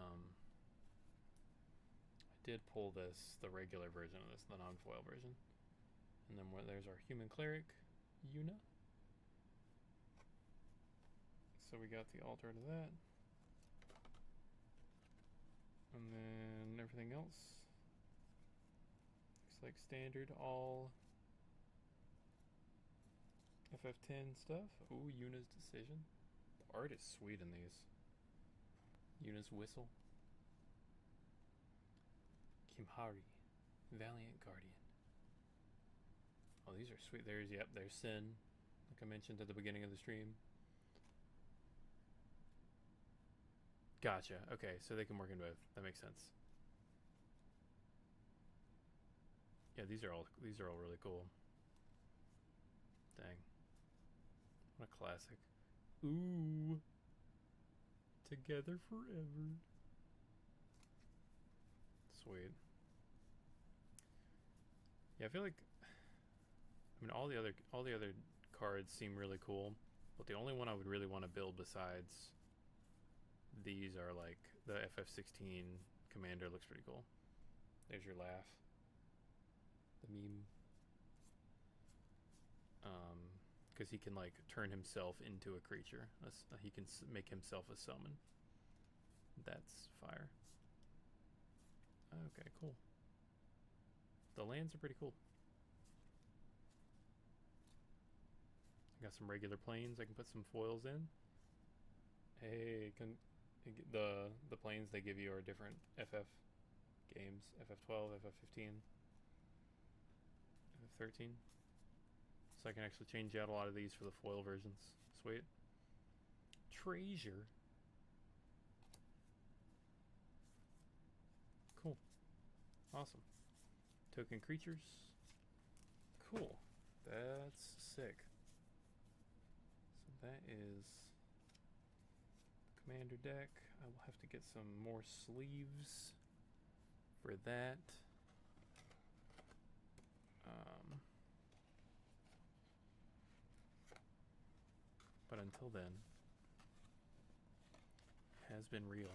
did pull this, the regular version of this, the non-foil version. And then there's our human cleric, Yuna. So we got the altar to that. And then everything else looks like standard, all FF10 stuff. Ooh, Yuna's decision. The art is sweet in these. Yuna's whistle. Kimhari, Valiant Guardian. Oh, these are sweet. There's Sin, like I mentioned at the beginning of the stream. Gotcha. Okay, so they can work in both. That makes sense. Yeah, these are all really cool. Dang. What a classic. Ooh. Together forever. Sweet. Yeah, I feel like all the other cards seem really cool, but the only one I would really want to build besides these are like the FF16 commander looks pretty cool. There's your laugh. The meme. Because he can like turn himself into a creature. He can make himself a summon. That's fire. Okay, cool. The lands are pretty cool. I got some regular planes I can put some foils in. Hey, the planes they give you are different FF games. FF12, FF15, FF13. So I can actually change out a lot of these for the foil versions. Sweet. Treasure. Cool. Awesome. Token creatures. Cool. That's sick. So that is commander deck. I will have to get some more sleeves for that. But until then, it has been real.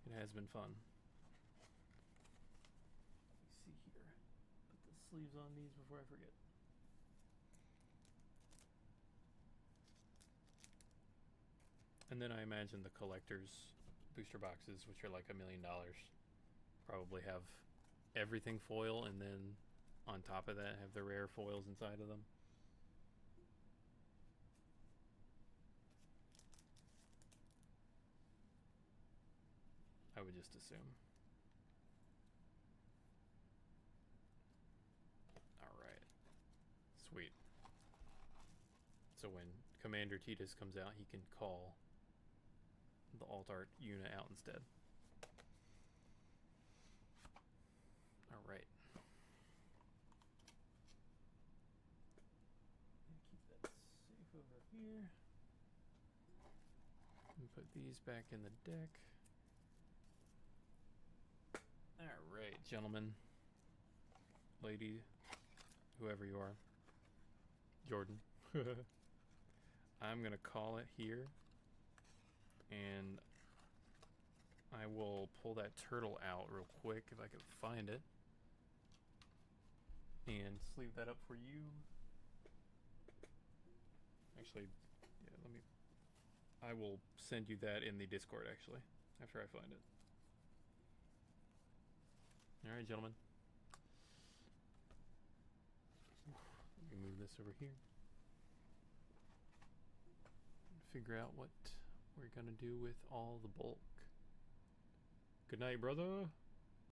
It has been fun. Let me see here. Put the sleeves on these before I forget. And then I imagine the collector's booster boxes, which are like $1 million, probably have everything foil, and then on top of that have the rare foils inside of them. I would just assume. Alright. Sweet. So when Commander Titus comes out, he can call the alt art unit out instead. Alright. Keep that safe over here. And put these back in the deck. Alright, gentlemen. Lady, whoever you are. Jordan. I'm gonna call it here. And I will pull that turtle out real quick if I can find it. And sleeve that up for you. Actually, yeah, let me... I will send you that in the Discord, actually, after I find it. Alright, gentlemen. Let me move this over here. Figure out what we're gonna do with all the bulk. Good night, brother.